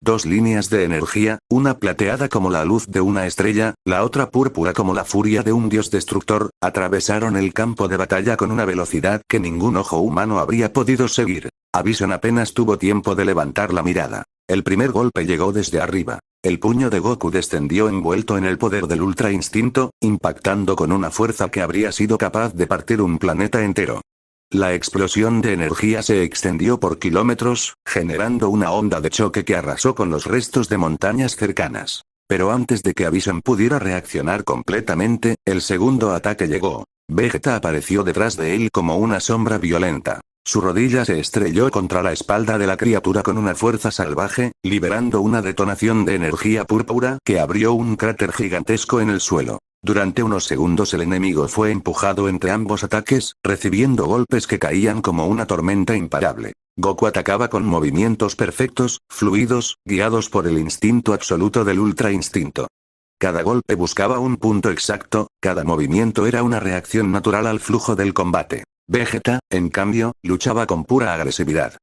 Dos líneas de energía, una plateada como la luz de una estrella, la otra púrpura como la furia de un dios destructor, atravesaron el campo de batalla con una velocidad que ningún ojo humano habría podido seguir. Abison apenas tuvo tiempo de levantar la mirada. El primer golpe llegó desde arriba. El puño de Goku descendió envuelto en el poder del Ultra Instinto, impactando con una fuerza que habría sido capaz de partir un planeta entero. La explosión de energía se extendió por kilómetros, generando una onda de choque que arrasó con los restos de montañas cercanas. Pero antes de que Abison pudiera reaccionar completamente, el segundo ataque llegó. Vegeta apareció detrás de él como una sombra violenta. Su rodilla se estrelló contra la espalda de la criatura con una fuerza salvaje, liberando una detonación de energía púrpura que abrió un cráter gigantesco en el suelo. Durante unos segundos el enemigo fue empujado entre ambos ataques, recibiendo golpes que caían como una tormenta imparable. Goku atacaba con movimientos perfectos, fluidos, guiados por el instinto absoluto del Ultra Instinto. Cada golpe buscaba un punto exacto, cada movimiento era una reacción natural al flujo del combate. Vegeta, en cambio, luchaba con pura agresividad.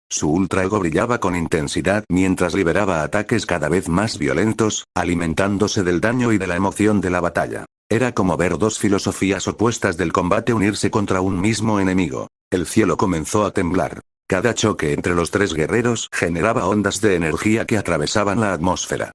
Su Ultra Ego brillaba con intensidad mientras liberaba ataques cada vez más violentos, alimentándose del daño y de la emoción de la batalla. Era como ver dos filosofías opuestas del combate unirse contra un mismo enemigo. El cielo comenzó a temblar. Cada choque entre los tres guerreros generaba ondas de energía que atravesaban la atmósfera.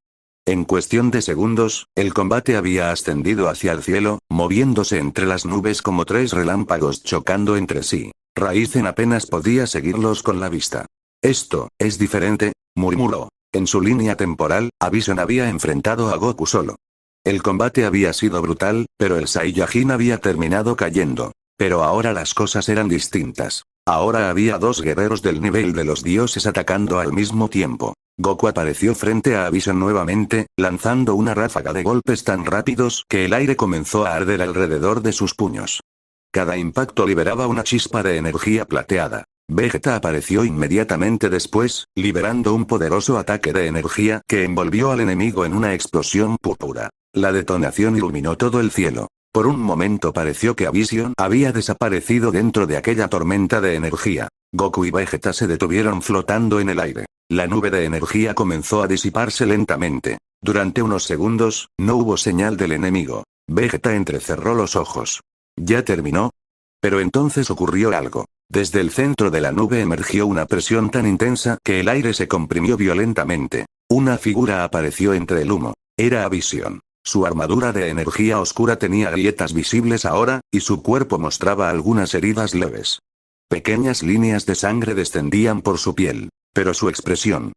En cuestión de segundos, el combate había ascendido hacia el cielo, moviéndose entre las nubes como tres relámpagos chocando entre sí. Raizen apenas podía seguirlos con la vista. Esto es diferente, murmuró. En su línea temporal, Abison había enfrentado a Goku solo. El combate había sido brutal, pero el Saiyajin había terminado cayendo. Pero ahora las cosas eran distintas. Ahora había dos guerreros del nivel de los dioses atacando al mismo tiempo. Goku apareció frente a Abison nuevamente, lanzando una ráfaga de golpes tan rápidos que el aire comenzó a arder alrededor de sus puños. Cada impacto liberaba una chispa de energía plateada. Vegeta apareció inmediatamente después, liberando un poderoso ataque de energía que envolvió al enemigo en una explosión púrpura. La detonación iluminó todo el cielo. Por un momento pareció que Abison había desaparecido dentro de aquella tormenta de energía. Goku y Vegeta se detuvieron flotando en el aire. La nube de energía comenzó a disiparse lentamente. Durante unos segundos, no hubo señal del enemigo. Vegeta entrecerró los ojos. ¿Ya terminó? Pero entonces ocurrió algo. Desde el centro de la nube emergió una presión tan intensa que el aire se comprimió violentamente. Una figura apareció entre el humo. Era Abison. Su armadura de energía oscura tenía grietas visibles ahora, y su cuerpo mostraba algunas heridas leves. Pequeñas líneas de sangre descendían por su piel, pero su expresión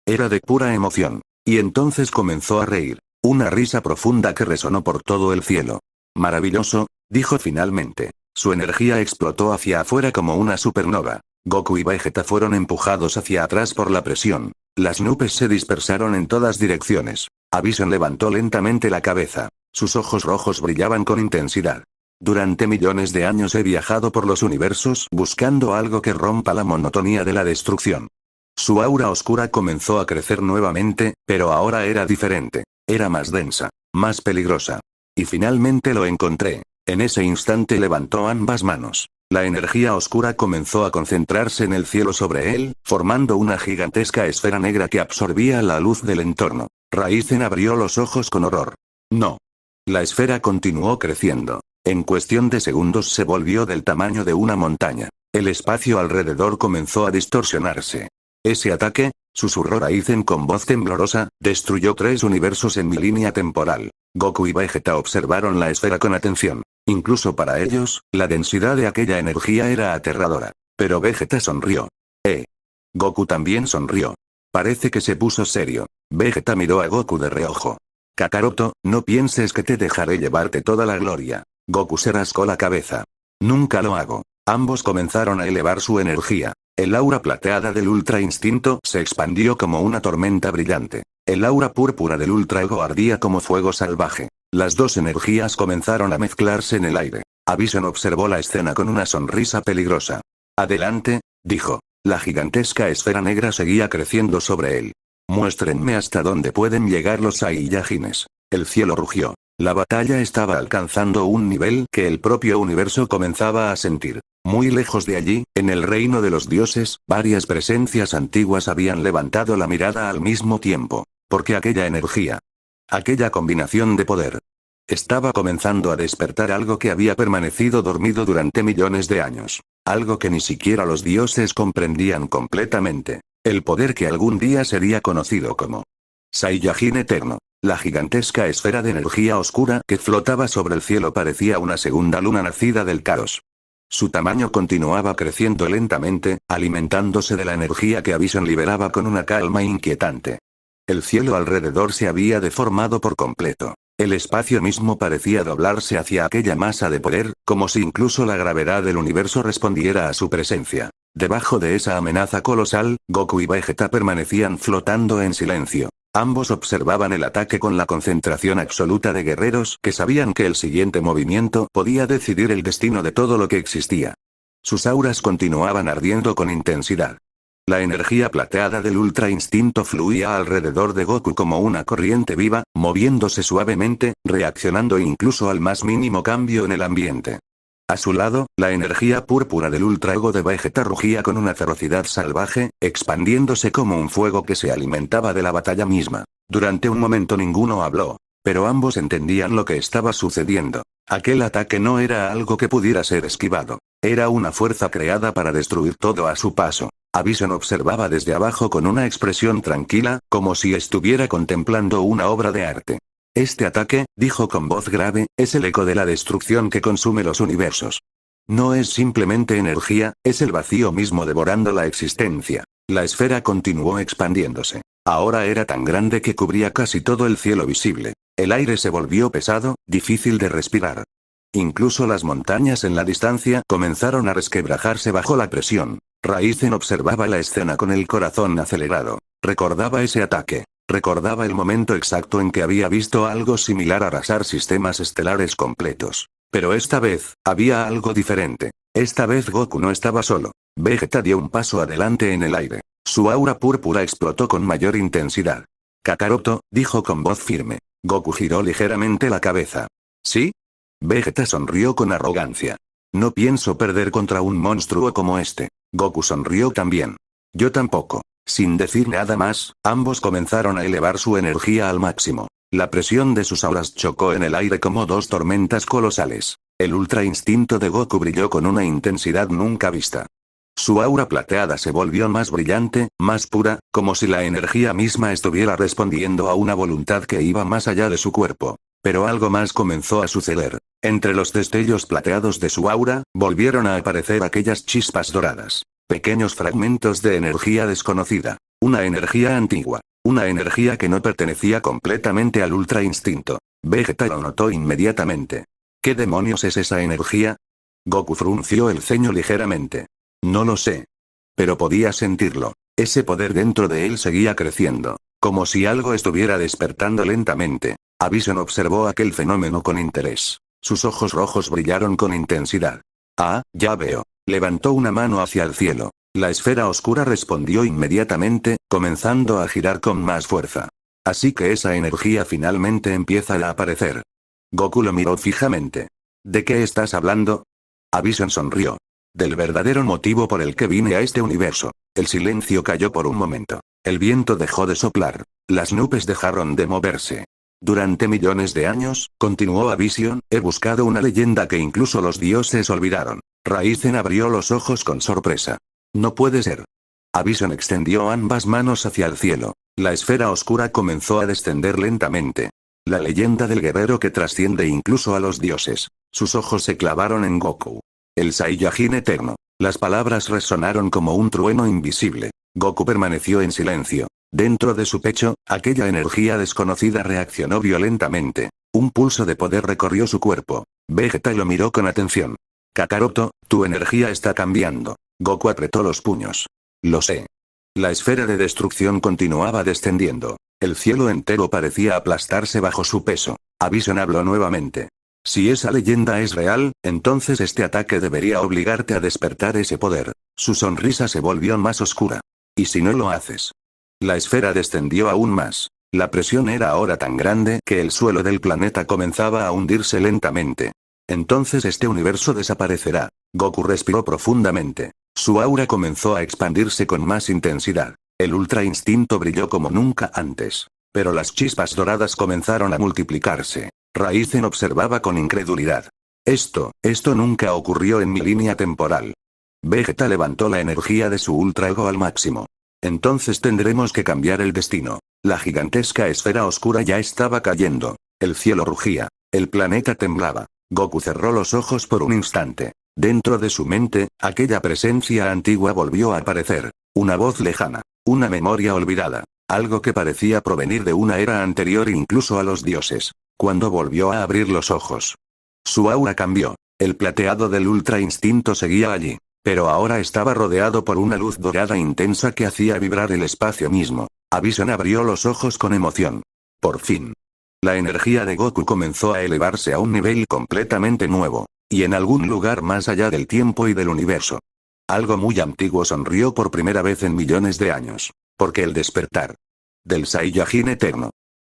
era de pura emoción. Y entonces comenzó a reír. Una risa profunda que resonó por todo el cielo. Maravilloso, dijo finalmente. Su energía explotó hacia afuera como una supernova. Goku y Vegeta fueron empujados hacia atrás por la presión. Las nubes se dispersaron en todas direcciones. Abison levantó lentamente la cabeza. Sus ojos rojos brillaban con intensidad. Durante millones de años he viajado por los universos buscando algo que rompa la monotonía de la destrucción. Su aura oscura comenzó a crecer nuevamente, pero ahora era diferente. Era más densa, más peligrosa. Y finalmente lo encontré. En ese instante levantó ambas manos. La energía oscura comenzó a concentrarse en el cielo sobre él, formando una gigantesca esfera negra que absorbía la luz del entorno. Raizen abrió los ojos con horror. No. La esfera continuó creciendo. En cuestión de segundos se volvió del tamaño de una montaña. El espacio alrededor comenzó a distorsionarse. Ese ataque, susurró Raizen con voz temblorosa, destruyó 3 universos en mi línea temporal. Goku y Vegeta observaron la esfera con atención. Incluso para ellos, la densidad de aquella energía era aterradora. Pero Vegeta sonrió. Goku también sonrió. Parece que se puso serio. Vegeta miró a Goku de reojo. Kakaroto, no pienses que te dejaré llevarte toda la gloria. Goku se rascó la cabeza. Nunca lo hago. Ambos comenzaron a elevar su energía. El aura plateada del Ultra Instinto se expandió como una tormenta brillante. El aura púrpura del Ultra Ego ardía como fuego salvaje. Las dos energías comenzaron a mezclarse en el aire. Abison observó la escena con una sonrisa peligrosa. Adelante, dijo. La gigantesca esfera negra seguía creciendo sobre él. Muéstrenme hasta dónde pueden llegar los Saiyajines. El cielo rugió. La batalla estaba alcanzando un nivel que el propio universo comenzaba a sentir. Muy lejos de allí, en el reino de los dioses, varias presencias antiguas habían levantado la mirada al mismo tiempo. Porque aquella energía, aquella combinación de poder, estaba comenzando a despertar algo que había permanecido dormido durante millones de años. Algo que ni siquiera los dioses comprendían completamente. El poder que algún día sería conocido como Saiyajin Eterno. La gigantesca esfera de energía oscura que flotaba sobre el cielo parecía una segunda luna nacida del caos. Su tamaño continuaba creciendo lentamente, alimentándose de la energía que Abison liberaba con una calma inquietante. El cielo alrededor se había deformado por completo. El espacio mismo parecía doblarse hacia aquella masa de poder, como si incluso la gravedad del universo respondiera a su presencia. Debajo de esa amenaza colosal, Goku y Vegeta permanecían flotando en silencio. Ambos observaban el ataque con la concentración absoluta de guerreros que sabían que el siguiente movimiento podía decidir el destino de todo lo que existía. Sus auras continuaban ardiendo con intensidad. La energía plateada del Ultra Instinto fluía alrededor de Goku como una corriente viva, moviéndose suavemente, reaccionando incluso al más mínimo cambio en el ambiente. A su lado, la energía púrpura del Ultra Ego de Vegeta rugía con una ferocidad salvaje, expandiéndose como un fuego que se alimentaba de la batalla misma. Durante un momento ninguno habló. Pero ambos entendían lo que estaba sucediendo. Aquel ataque no era algo que pudiera ser esquivado. Era una fuerza creada para destruir todo a su paso. Avison observaba desde abajo con una expresión tranquila, como si estuviera contemplando una obra de arte. Este ataque, dijo con voz grave, es el eco de la destrucción que consume los universos. No es simplemente energía, es el vacío mismo devorando la existencia. La esfera continuó expandiéndose. Ahora era tan grande que cubría casi todo el cielo visible. El aire se volvió pesado, difícil de respirar. Incluso las montañas en la distancia comenzaron a resquebrajarse bajo la presión. Raizen observaba la escena con el corazón acelerado. Recordaba ese ataque. Recordaba el momento exacto en que había visto algo similar arrasar sistemas estelares completos. Pero esta vez, había algo diferente. Esta vez Goku no estaba solo. Vegeta dio un paso adelante en el aire. Su aura púrpura explotó con mayor intensidad. Kakaroto, dijo con voz firme. Goku giró ligeramente la cabeza. ¿Sí? Vegeta sonrió con arrogancia. No pienso perder contra un monstruo como este. Goku sonrió también. Yo tampoco. Sin decir nada más, ambos comenzaron a elevar su energía al máximo. La presión de sus auras chocó en el aire como dos tormentas colosales. El ultra instinto de Goku brilló con una intensidad nunca vista. Su aura plateada se volvió más brillante, más pura, como si la energía misma estuviera respondiendo a una voluntad que iba más allá de su cuerpo. Pero algo más comenzó a suceder. Entre los destellos plateados de su aura, volvieron a aparecer aquellas chispas doradas. Pequeños fragmentos de energía desconocida. Una energía antigua. Una energía que no pertenecía completamente al ultra instinto. Vegeta lo notó inmediatamente. ¿Qué demonios es esa energía? Goku frunció el ceño ligeramente. No lo sé. Pero podía sentirlo. Ese poder dentro de él seguía creciendo. Como si algo estuviera despertando lentamente. Avison observó aquel fenómeno con interés. Sus ojos rojos brillaron con intensidad. Ah, ya veo. Levantó una mano hacia el cielo. La esfera oscura respondió inmediatamente, comenzando a girar con más fuerza. Así que esa energía finalmente empieza a aparecer. Goku lo miró fijamente. ¿De qué estás hablando? Avison sonrió. Del verdadero motivo por el que vine a este universo. El silencio cayó por un momento. El viento dejó de soplar. Las nubes dejaron de moverse. Durante millones de años, continuó Avison, he buscado una leyenda que incluso los dioses olvidaron. Raizen abrió los ojos con sorpresa. No puede ser. Avison extendió ambas manos hacia el cielo. La esfera oscura comenzó a descender lentamente. La leyenda del guerrero que trasciende incluso a los dioses. Sus ojos se clavaron en Goku. El Saiyajin eterno. Las palabras resonaron como un trueno invisible. Goku permaneció en silencio. Dentro de su pecho, aquella energía desconocida reaccionó violentamente. Un pulso de poder recorrió su cuerpo. Vegeta lo miró con atención. Kakaroto, tu energía está cambiando. Goku apretó los puños. Lo sé. La esfera de destrucción continuaba descendiendo. El cielo entero parecía aplastarse bajo su peso. Avison habló nuevamente. Si esa leyenda es real, entonces este ataque debería obligarte a despertar ese poder. Su sonrisa se volvió más oscura. ¿Y si no lo haces? La esfera descendió aún más. La presión era ahora tan grande que el suelo del planeta comenzaba a hundirse lentamente. Entonces este universo desaparecerá. Goku respiró profundamente. Su aura comenzó a expandirse con más intensidad. El ultra instinto brilló como nunca antes. Pero las chispas doradas comenzaron a multiplicarse. Raizen observaba con incredulidad. Esto nunca ocurrió en mi línea temporal. Vegeta levantó la energía de su ultra ego al máximo. Entonces tendremos que cambiar el destino. La gigantesca esfera oscura ya estaba cayendo. El cielo rugía. El planeta temblaba. Goku cerró los ojos por un instante. Dentro de su mente, aquella presencia antigua volvió a aparecer. Una voz lejana. Una memoria olvidada. Algo que parecía provenir de una era anterior incluso a los dioses. Cuando volvió a abrir los ojos. Su aura cambió. El plateado del ultra instinto seguía allí. Pero ahora estaba rodeado por una luz dorada intensa que hacía vibrar el espacio mismo. Avison abrió los ojos con emoción. Por fin. La energía de Goku comenzó a elevarse a un nivel completamente nuevo. Y en algún lugar más allá del tiempo y del universo. Algo muy antiguo sonrió por primera vez en millones de años. Porque el despertar del Saiyajin eterno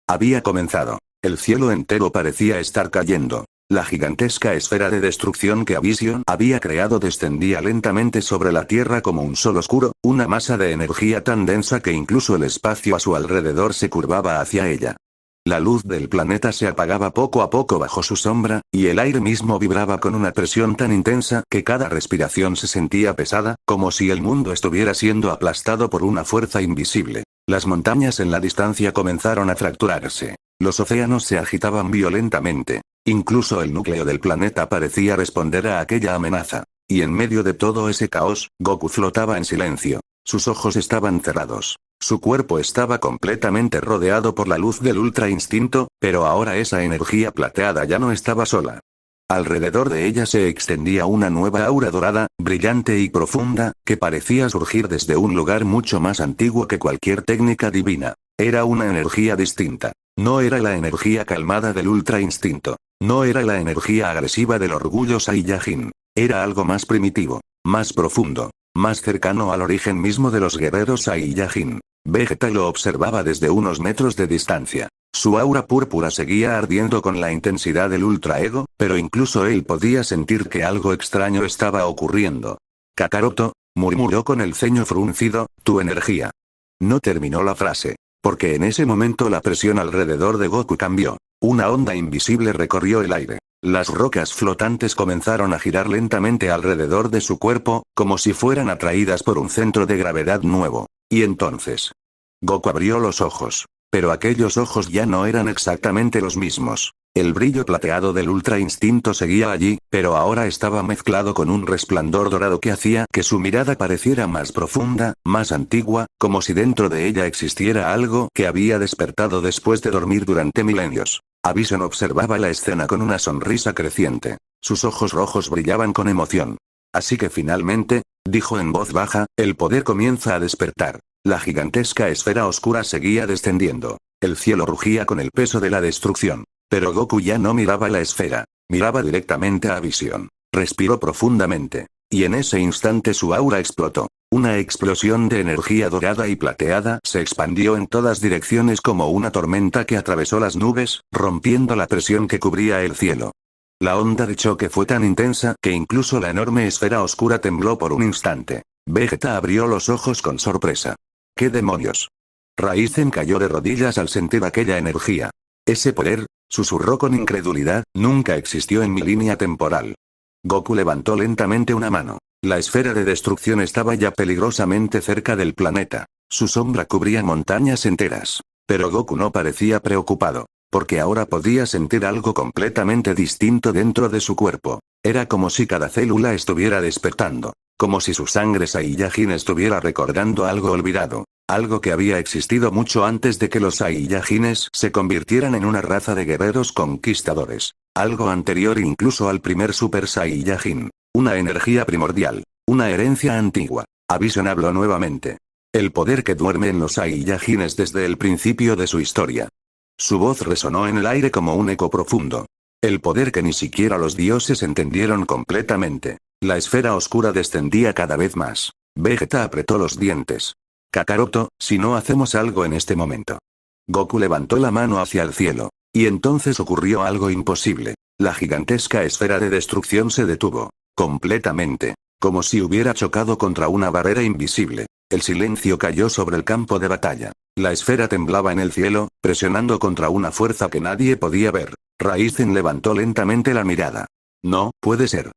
había comenzado. El cielo entero parecía estar cayendo. La gigantesca esfera de destrucción que Avison había creado descendía lentamente sobre la Tierra como un sol oscuro, una masa de energía tan densa que incluso el espacio a su alrededor se curvaba hacia ella. La luz del planeta se apagaba poco a poco bajo su sombra, y el aire mismo vibraba con una presión tan intensa que cada respiración se sentía pesada, como si el mundo estuviera siendo aplastado por una fuerza invisible. Las montañas en la distancia comenzaron a fracturarse. Los océanos se agitaban violentamente. Incluso el núcleo del planeta parecía responder a aquella amenaza. Y en medio de todo ese caos, Goku flotaba en silencio. Sus ojos estaban cerrados. Su cuerpo estaba completamente rodeado por la luz del Ultra Instinto, pero ahora esa energía plateada ya no estaba sola. Alrededor de ella se extendía una nueva aura dorada, brillante y profunda, que parecía surgir desde un lugar mucho más antiguo que cualquier técnica divina. Era una energía distinta. No era la energía calmada del Ultra Instinto. No era la energía agresiva del orgullo Saiyajin. Era algo más primitivo, más profundo, más cercano al origen mismo de los guerreros Saiyajin. Vegeta lo observaba desde unos metros de distancia. Su aura púrpura seguía ardiendo con la intensidad del Ultra Ego, pero incluso él podía sentir que algo extraño estaba ocurriendo. Kakaroto, murmuró con el ceño fruncido, tu energía. No terminó la frase, porque en ese momento la presión alrededor de Goku cambió. Una onda invisible recorrió el aire. Las rocas flotantes comenzaron a girar lentamente alrededor de su cuerpo, como si fueran atraídas por un centro de gravedad nuevo. Y entonces, Goku abrió los ojos. Pero aquellos ojos ya no eran exactamente los mismos. El brillo plateado del Ultra Instinto seguía allí, pero ahora estaba mezclado con un resplandor dorado que hacía que su mirada pareciera más profunda, más antigua, como si dentro de ella existiera algo que había despertado después de dormir durante milenios. Bison observaba la escena con una sonrisa creciente. Sus ojos rojos brillaban con emoción. Así que finalmente, dijo en voz baja, el poder comienza a despertar. La gigantesca esfera oscura seguía descendiendo. El cielo rugía con el peso de la destrucción. Pero Goku ya no miraba la esfera. Miraba directamente a Bison. Respiró profundamente. Y en ese instante su aura explotó. Una explosión de energía dorada y plateada se expandió en todas direcciones como una tormenta que atravesó las nubes, rompiendo la presión que cubría el cielo. La onda de choque fue tan intensa que incluso la enorme esfera oscura tembló por un instante. Vegeta abrió los ojos con sorpresa. ¿Qué demonios? Raizen cayó de rodillas al sentir aquella energía. Ese poder, susurró con incredulidad, nunca existió en mi línea temporal. Goku levantó lentamente una mano. La esfera de destrucción estaba ya peligrosamente cerca del planeta. Su sombra cubría montañas enteras. Pero Goku no parecía preocupado, porque ahora podía sentir algo completamente distinto dentro de su cuerpo. Era como si cada célula estuviera despertando. Como si su sangre Saiyajin estuviera recordando algo olvidado. Algo que había existido mucho antes de que los Saiyajines se convirtieran en una raza de guerreros conquistadores. Algo anterior incluso al primer Super Saiyajin. Una energía primordial. Una herencia antigua. Bison habló nuevamente. El poder que duerme en los Saiyajines desde el principio de su historia. Su voz resonó en el aire como un eco profundo. El poder que ni siquiera los dioses entendieron completamente. La esfera oscura descendía cada vez más. Vegeta apretó los dientes. Kakaroto, si no hacemos algo en este momento. Goku levantó la mano hacia el cielo. Y entonces ocurrió algo imposible. La gigantesca esfera de destrucción se detuvo. Completamente. Como si hubiera chocado contra una barrera invisible. El silencio cayó sobre el campo de batalla. La esfera temblaba en el cielo, presionando contra una fuerza que nadie podía ver. Raizen levantó lentamente la mirada. No, puede ser.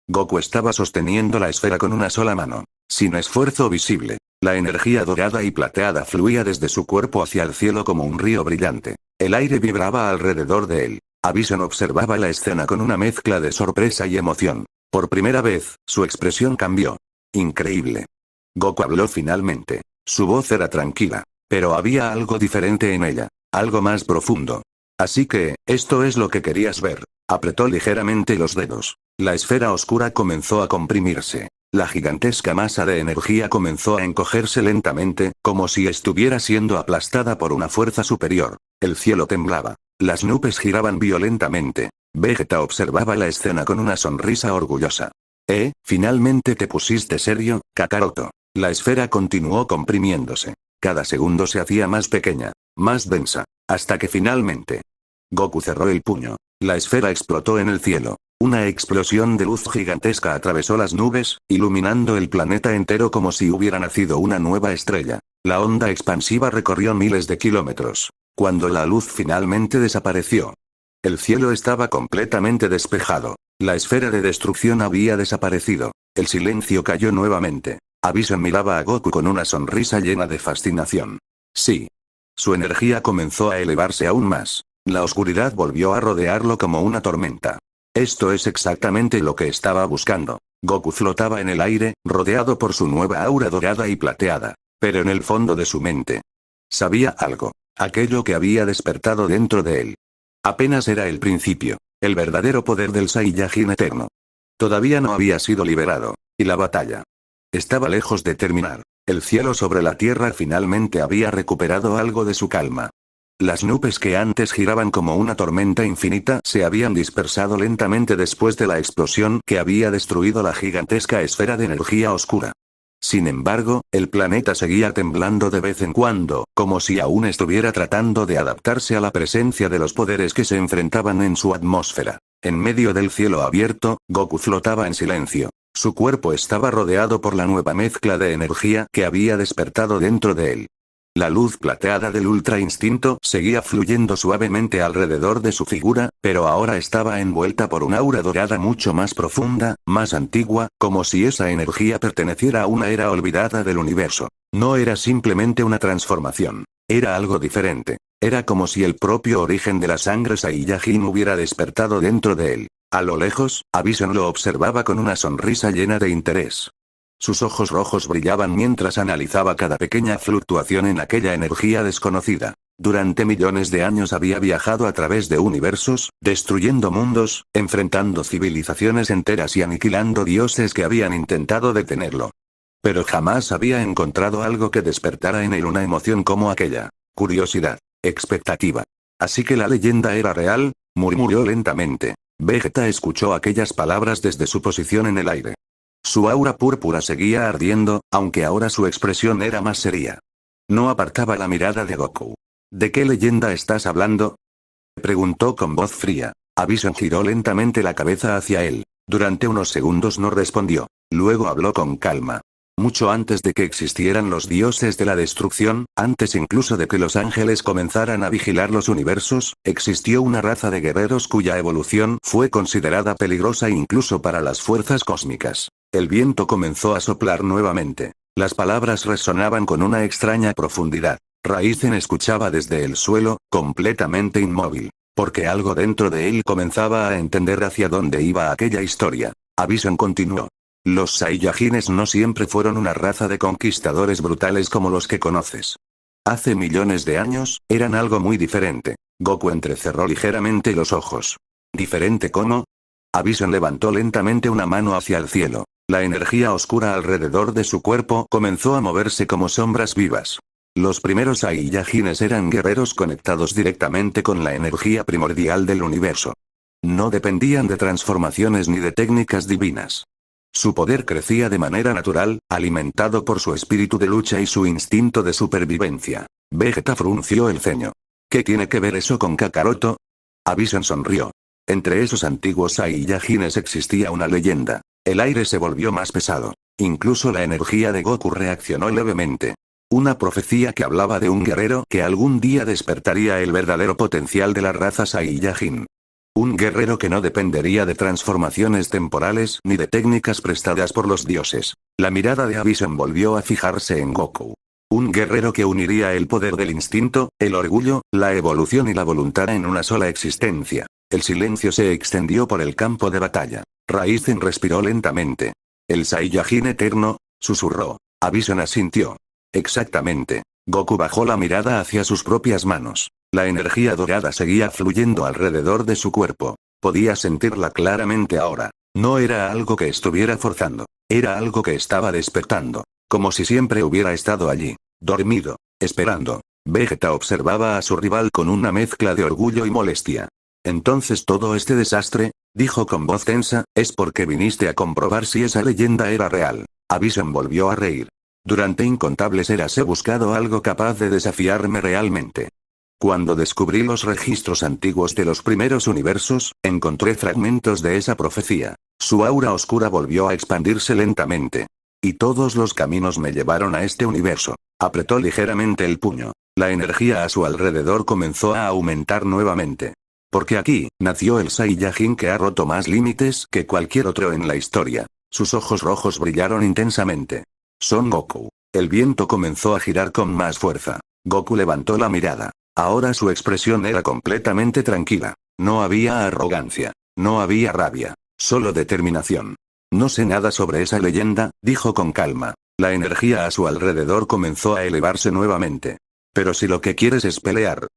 Goku estaba sosteniendo la esfera con una sola mano. Sin esfuerzo visible. La energía dorada y plateada fluía desde su cuerpo hacia el cielo como un río brillante. El aire vibraba alrededor de él. Bison observaba la escena con una mezcla de sorpresa y emoción. Por primera vez, su expresión cambió. Increíble. Goku habló finalmente. Su voz era tranquila. Pero había algo diferente en ella. Algo más profundo. Así que, esto es lo que querías ver. Apretó ligeramente los dedos. La esfera oscura comenzó a comprimirse. La gigantesca masa de energía comenzó a encogerse lentamente, como si estuviera siendo aplastada por una fuerza superior. El cielo temblaba. Las nubes giraban violentamente. Vegeta observaba la escena con una sonrisa orgullosa. ¿Finalmente te pusiste serio, Kakaroto? La esfera continuó comprimiéndose. Cada segundo se hacía más pequeña, más densa, hasta que finalmente... Goku cerró el puño. La esfera explotó en el cielo. Una explosión de luz gigantesca atravesó las nubes, iluminando el planeta entero como si hubiera nacido una nueva estrella. La onda expansiva recorrió miles de kilómetros. Cuando la luz finalmente desapareció, el cielo estaba completamente despejado. La esfera de destrucción había desaparecido. El silencio cayó nuevamente. Bison miraba a Goku con una sonrisa llena de fascinación. Sí. Su energía comenzó a elevarse aún más. La oscuridad volvió a rodearlo como una tormenta. Esto es exactamente lo que estaba buscando. Goku flotaba en el aire, rodeado por su nueva aura dorada y plateada. Pero en el fondo de su mente, sabía algo. Aquello que había despertado dentro de él. Apenas era el principio. El verdadero poder del Saiyajin eterno. Todavía no había sido liberado. Y la batalla estaba lejos de terminar. El cielo sobre la tierra finalmente había recuperado algo de su calma. Las nubes que antes giraban como una tormenta infinita se habían dispersado lentamente después de la explosión que había destruido la gigantesca esfera de energía oscura. Sin embargo, el planeta seguía temblando de vez en cuando, como si aún estuviera tratando de adaptarse a la presencia de los poderes que se enfrentaban en su atmósfera. En medio del cielo abierto, Goku flotaba en silencio. Su cuerpo estaba rodeado por la nueva mezcla de energía que había despertado dentro de él. La luz plateada del Ultra Instinto seguía fluyendo suavemente alrededor de su figura, pero ahora estaba envuelta por una aura dorada mucho más profunda, más antigua, como si esa energía perteneciera a una era olvidada del universo. No era simplemente una transformación. Era algo diferente. Era como si el propio origen de la sangre Saiyajin hubiera despertado dentro de él. A lo lejos, Bison lo observaba con una sonrisa llena de interés. Sus ojos rojos brillaban mientras analizaba cada pequeña fluctuación en aquella energía desconocida. Durante millones de años había viajado a través de universos, destruyendo mundos, enfrentando civilizaciones enteras y aniquilando dioses que habían intentado detenerlo. Pero jamás había encontrado algo que despertara en él una emoción como aquella. Curiosidad. Expectativa. ¿Así que la leyenda era real? Murmuró lentamente. Vegeta escuchó aquellas palabras desde su posición en el aire. Su aura púrpura seguía ardiendo, aunque ahora su expresión era más seria. No apartaba la mirada de Goku. ¿De qué leyenda estás hablando?, preguntó con voz fría. Bison giró lentamente la cabeza hacia él. Durante unos segundos no respondió. Luego habló con calma. Mucho antes de que existieran los dioses de la destrucción, antes incluso de que los ángeles comenzaran a vigilar los universos, existió una raza de guerreros cuya evolución fue considerada peligrosa incluso para las fuerzas cósmicas. El viento comenzó a soplar nuevamente. Las palabras resonaban con una extraña profundidad. Raizen escuchaba desde el suelo, completamente inmóvil. Porque algo dentro de él comenzaba a entender hacia dónde iba aquella historia. Bison continuó. Los Saiyajines no siempre fueron una raza de conquistadores brutales como los que conoces. Hace millones de años, eran algo muy diferente. Goku entrecerró ligeramente los ojos. ¿Diferente cómo? Bison levantó lentamente una mano hacia el cielo. La energía oscura alrededor de su cuerpo comenzó a moverse como sombras vivas. Los primeros Saiyajines eran guerreros conectados directamente con la energía primordial del universo. No dependían de transformaciones ni de técnicas divinas. Su poder crecía de manera natural, alimentado por su espíritu de lucha y su instinto de supervivencia. Vegeta frunció el ceño. ¿Qué tiene que ver eso con Kakaroto? Bison sonrió. Entre esos antiguos Saiyajines existía una leyenda. El aire se volvió más pesado. Incluso la energía de Goku reaccionó levemente. Una profecía que hablaba de un guerrero que algún día despertaría el verdadero potencial de la raza Saiyajin. Un guerrero que no dependería de transformaciones temporales ni de técnicas prestadas por los dioses. La mirada de Bison volvió a fijarse en Goku. Un guerrero que uniría el poder del instinto, el orgullo, la evolución y la voluntad en una sola existencia. El silencio se extendió por el campo de batalla. Raizen respiró lentamente. ¿El Saiyajin eterno?, susurró. Bison asintió. Exactamente. Goku bajó la mirada hacia sus propias manos. La energía dorada seguía fluyendo alrededor de su cuerpo. Podía sentirla claramente ahora. No era algo que estuviera forzando. Era algo que estaba despertando. Como si siempre hubiera estado allí. Dormido. Esperando. Vegeta observaba a su rival con una mezcla de orgullo y molestia. Entonces todo este desastre, dijo con voz tensa, es porque viniste a comprobar si esa leyenda era real. Bison volvió a reír. Durante incontables eras he buscado algo capaz de desafiarme realmente. Cuando descubrí los registros antiguos de los primeros universos, encontré fragmentos de esa profecía. Su aura oscura volvió a expandirse lentamente. Y todos los caminos me llevaron a este universo. Apretó ligeramente el puño. La energía a su alrededor comenzó a aumentar nuevamente. Porque aquí, nació el Saiyajin que ha roto más límites que cualquier otro en la historia. Sus ojos rojos brillaron intensamente. Son Goku. El viento comenzó a girar con más fuerza. Goku levantó la mirada. Ahora su expresión era completamente tranquila. No había arrogancia. No había rabia. Solo determinación. No sé nada sobre esa leyenda, dijo con calma. La energía a su alrededor comenzó a elevarse nuevamente. Pero si lo que quieres es pelear.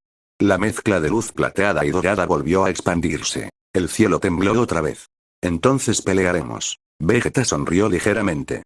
La mezcla de luz plateada y dorada volvió a expandirse. El cielo tembló otra vez. Entonces pelearemos. Vegeta sonrió ligeramente.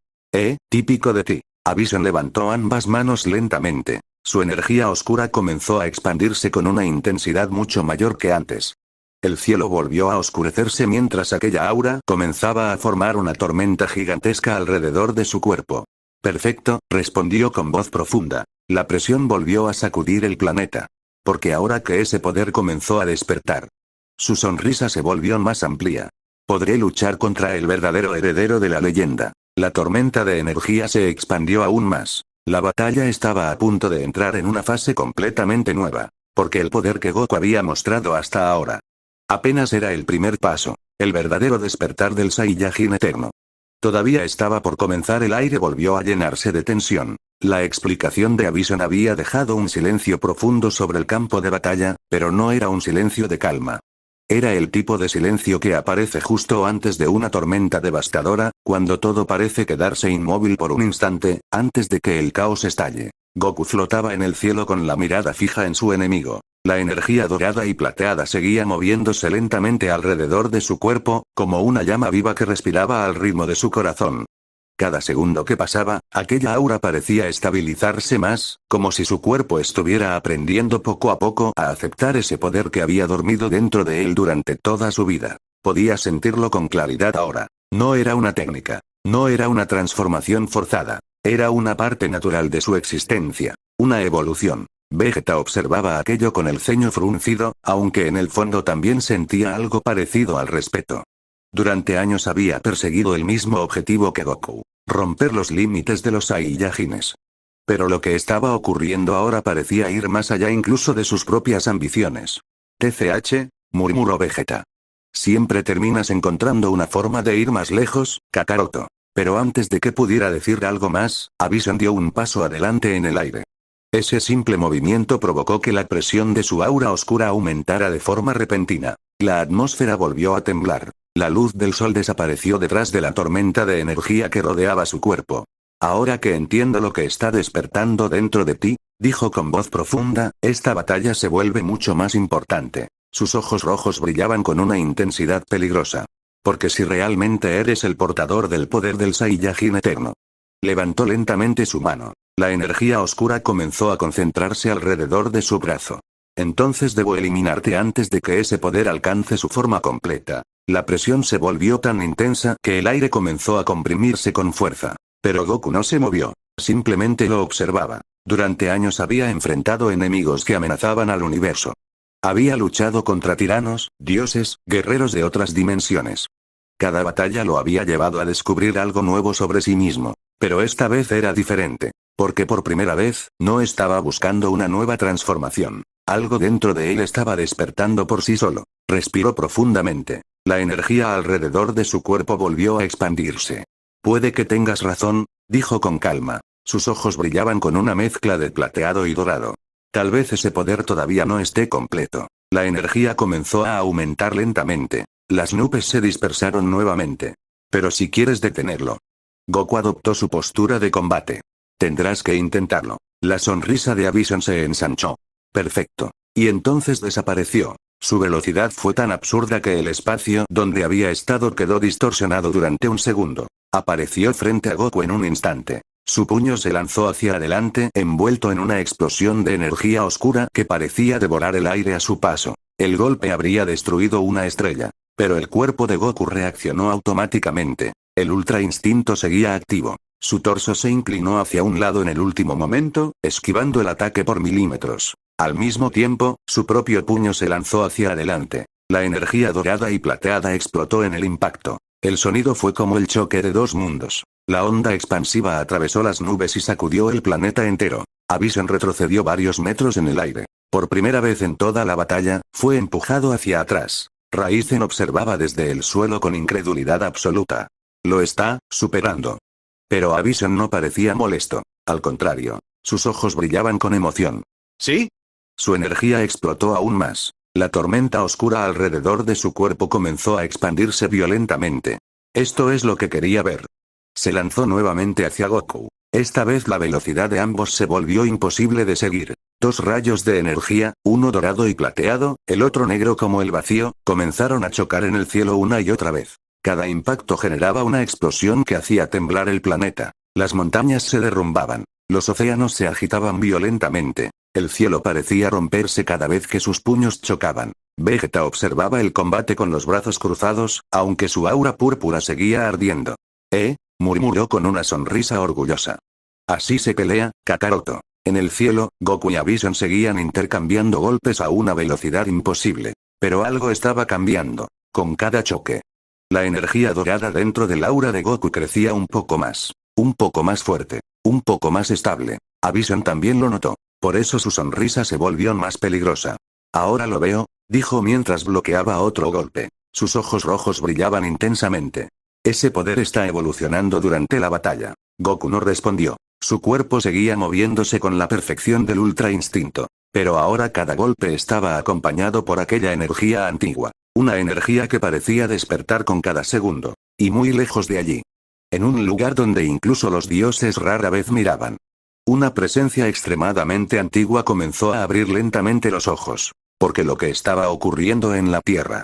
Típico de ti. Bison levantó ambas manos lentamente. Su energía oscura comenzó a expandirse con una intensidad mucho mayor que antes. El cielo volvió a oscurecerse mientras aquella aura comenzaba a formar una tormenta gigantesca alrededor de su cuerpo. Perfecto, respondió con voz profunda. La presión volvió a sacudir el planeta. Porque ahora que ese poder comenzó a despertar. Su sonrisa se volvió más amplia. Podré luchar contra el verdadero heredero de la leyenda. La tormenta de energía se expandió aún más. La batalla estaba a punto de entrar en una fase completamente nueva. Porque el poder que Goku había mostrado hasta ahora apenas era el primer paso. El verdadero despertar del Saiyajin eterno. Todavía estaba por comenzar. El aire volvió a llenarse de tensión. La explicación de Bison había dejado un silencio profundo sobre el campo de batalla, pero no era un silencio de calma. Era el tipo de silencio que aparece justo antes de una tormenta devastadora, cuando todo parece quedarse inmóvil por un instante, antes de que el caos estalle. Goku flotaba en el cielo con la mirada fija en su enemigo. La energía dorada y plateada seguía moviéndose lentamente alrededor de su cuerpo, como una llama viva que respiraba al ritmo de su corazón. Cada segundo que pasaba, aquella aura parecía estabilizarse más, como si su cuerpo estuviera aprendiendo poco a poco a aceptar ese poder que había dormido dentro de él durante toda su vida. Podía sentirlo con claridad ahora. No era una técnica. No era una transformación forzada. Era una parte natural de su existencia. Una evolución. Vegeta observaba aquello con el ceño fruncido, aunque en el fondo también sentía algo parecido al respeto. Durante años había perseguido el mismo objetivo que Goku. Romper los límites de los Saiyajines. Pero lo que estaba ocurriendo ahora parecía ir más allá incluso de sus propias ambiciones. TCH, murmuró Vegeta. Siempre terminas encontrando una forma de ir más lejos, Kakaroto. Pero antes de que pudiera decir algo más, Bison dio un paso adelante en el aire. Ese simple movimiento provocó que la presión de su aura oscura aumentara de forma repentina. La atmósfera volvió a temblar. La luz del sol desapareció detrás de la tormenta de energía que rodeaba su cuerpo. Ahora que entiendo lo que está despertando dentro de ti, dijo con voz profunda, esta batalla se vuelve mucho más importante. Sus ojos rojos brillaban con una intensidad peligrosa. Porque si realmente eres el portador del poder del Saiyajin eterno. Levantó lentamente su mano. La energía oscura comenzó a concentrarse alrededor de su brazo. Entonces debo eliminarte antes de que ese poder alcance su forma completa. La presión se volvió tan intensa que el aire comenzó a comprimirse con fuerza. Pero Goku no se movió. Simplemente lo observaba. Durante años había enfrentado enemigos que amenazaban al universo. Había luchado contra tiranos, dioses, guerreros de otras dimensiones. Cada batalla lo había llevado a descubrir algo nuevo sobre sí mismo. Pero esta vez era diferente. Porque por primera vez, no estaba buscando una nueva transformación. Algo dentro de él estaba despertando por sí solo. Respiró profundamente. La energía alrededor de su cuerpo volvió a expandirse. Puede que tengas razón, dijo con calma. Sus ojos brillaban con una mezcla de plateado y dorado. Tal vez ese poder todavía no esté completo. La energía comenzó a aumentar lentamente. Las nubes se dispersaron nuevamente. Pero si quieres detenerlo. Goku adoptó su postura de combate. Tendrás que intentarlo. La sonrisa de Bison se ensanchó. Perfecto. Y entonces desapareció. Su velocidad fue tan absurda que el espacio donde había estado quedó distorsionado durante un segundo. Apareció frente a Goku en un instante. Su puño se lanzó hacia adelante envuelto en una explosión de energía oscura que parecía devorar el aire a su paso. El golpe habría destruido una estrella. Pero el cuerpo de Goku reaccionó automáticamente. El ultra instinto seguía activo. Su torso se inclinó hacia un lado en el último momento, esquivando el ataque por milímetros. Al mismo tiempo, su propio puño se lanzó hacia adelante. La energía dorada y plateada explotó en el impacto. El sonido fue como el choque de dos mundos. La onda expansiva atravesó las nubes y sacudió el planeta entero. Abisen retrocedió varios metros en el aire. Por primera vez en toda la batalla, fue empujado hacia atrás. Raizen observaba desde el suelo con incredulidad absoluta. Lo está superando. Pero Abisen no parecía molesto. Al contrario, sus ojos brillaban con emoción. ¿Sí? Su energía explotó aún más. La tormenta oscura alrededor de su cuerpo comenzó a expandirse violentamente. Esto es lo que quería ver. Se lanzó nuevamente hacia Goku. Esta vez la velocidad de ambos se volvió imposible de seguir. Dos rayos de energía, uno dorado y plateado, el otro negro como el vacío, comenzaron a chocar en el cielo una y otra vez. Cada impacto generaba una explosión que hacía temblar el planeta. Las montañas se derrumbaban. Los océanos se agitaban violentamente. El cielo parecía romperse cada vez que sus puños chocaban. Vegeta observaba el combate con los brazos cruzados, aunque su aura púrpura seguía ardiendo. Murmuró con una sonrisa orgullosa. Así se pelea, Kakaroto. En el cielo, Goku y Abisen seguían intercambiando golpes a una velocidad imposible. Pero algo estaba cambiando. Con cada choque. La energía dorada dentro del aura de Goku crecía un poco más fuerte, un poco más estable. Abisen también lo notó. Por eso su sonrisa se volvió más peligrosa. Ahora lo veo, dijo mientras bloqueaba otro golpe. Sus ojos rojos brillaban intensamente. Ese poder está evolucionando durante la batalla. Goku no respondió. Su cuerpo seguía moviéndose con la perfección del ultra instinto. Pero ahora cada golpe estaba acompañado por aquella energía antigua. Una energía que parecía despertar con cada segundo. Y muy lejos de allí. En un lugar donde incluso los dioses rara vez miraban. Una presencia extremadamente antigua comenzó a abrir lentamente los ojos. Porque lo que estaba ocurriendo en la Tierra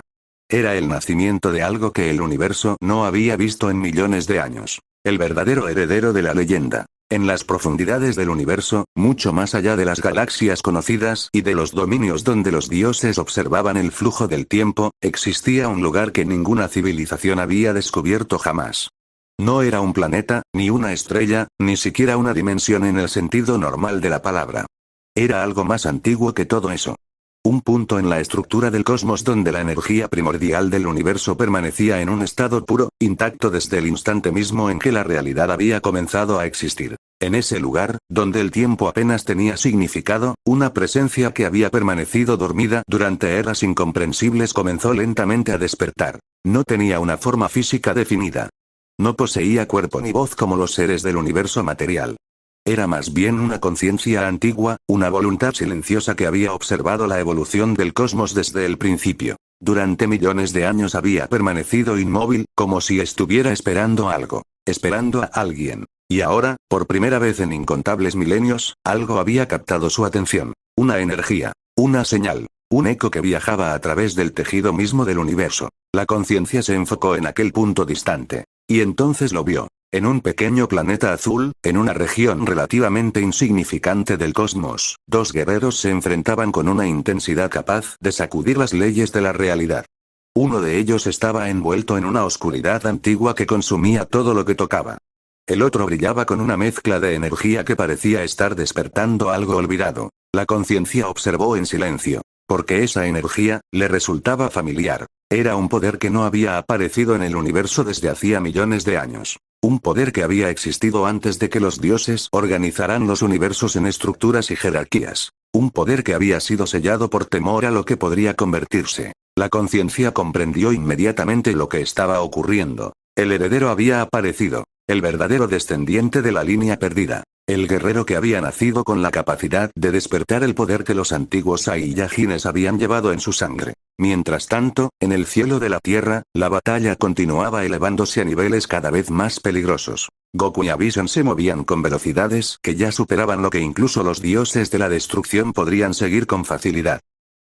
era el nacimiento de algo que el universo no había visto en millones de años. El verdadero heredero de la leyenda. En las profundidades del universo, mucho más allá de las galaxias conocidas y de los dominios donde los dioses observaban el flujo del tiempo, existía un lugar que ninguna civilización había descubierto jamás. No era un planeta, ni una estrella, ni siquiera una dimensión en el sentido normal de la palabra. Era algo más antiguo que todo eso. Un punto en la estructura del cosmos donde la energía primordial del universo permanecía en un estado puro, intacto desde el instante mismo en que la realidad había comenzado a existir. En ese lugar, donde el tiempo apenas tenía significado, una presencia que había permanecido dormida durante eras incomprensibles comenzó lentamente a despertar. No tenía una forma física definida. No poseía cuerpo ni voz como los seres del universo material. Era más bien una conciencia antigua, una voluntad silenciosa que había observado la evolución del cosmos desde el principio. Durante millones de años había permanecido inmóvil, como si estuviera esperando algo, esperando a alguien. Y ahora, por primera vez en incontables milenios, algo había captado su atención. Una energía, una señal, un eco que viajaba a través del tejido mismo del universo. La conciencia se enfocó en aquel punto distante. Y entonces lo vio. En un pequeño planeta azul, en una región relativamente insignificante del cosmos, dos guerreros se enfrentaban con una intensidad capaz de sacudir las leyes de la realidad. Uno de ellos estaba envuelto en una oscuridad antigua que consumía todo lo que tocaba. El otro brillaba con una mezcla de energía que parecía estar despertando algo olvidado. La conciencia observó en silencio. Porque esa energía, le resultaba familiar. Era un poder que no había aparecido en el universo desde hacía millones de años. Un poder que había existido antes de que los dioses organizaran los universos en estructuras y jerarquías. Un poder que había sido sellado por temor a lo que podría convertirse. La conciencia comprendió inmediatamente lo que estaba ocurriendo. El heredero había aparecido. El verdadero descendiente de la línea perdida. El guerrero que había nacido con la capacidad de despertar el poder que los antiguos Saiyajines habían llevado en su sangre. Mientras tanto, en el cielo de la Tierra, la batalla continuaba elevándose a niveles cada vez más peligrosos. Goku y Abisen se movían con velocidades que ya superaban lo que incluso los dioses de la destrucción podrían seguir con facilidad.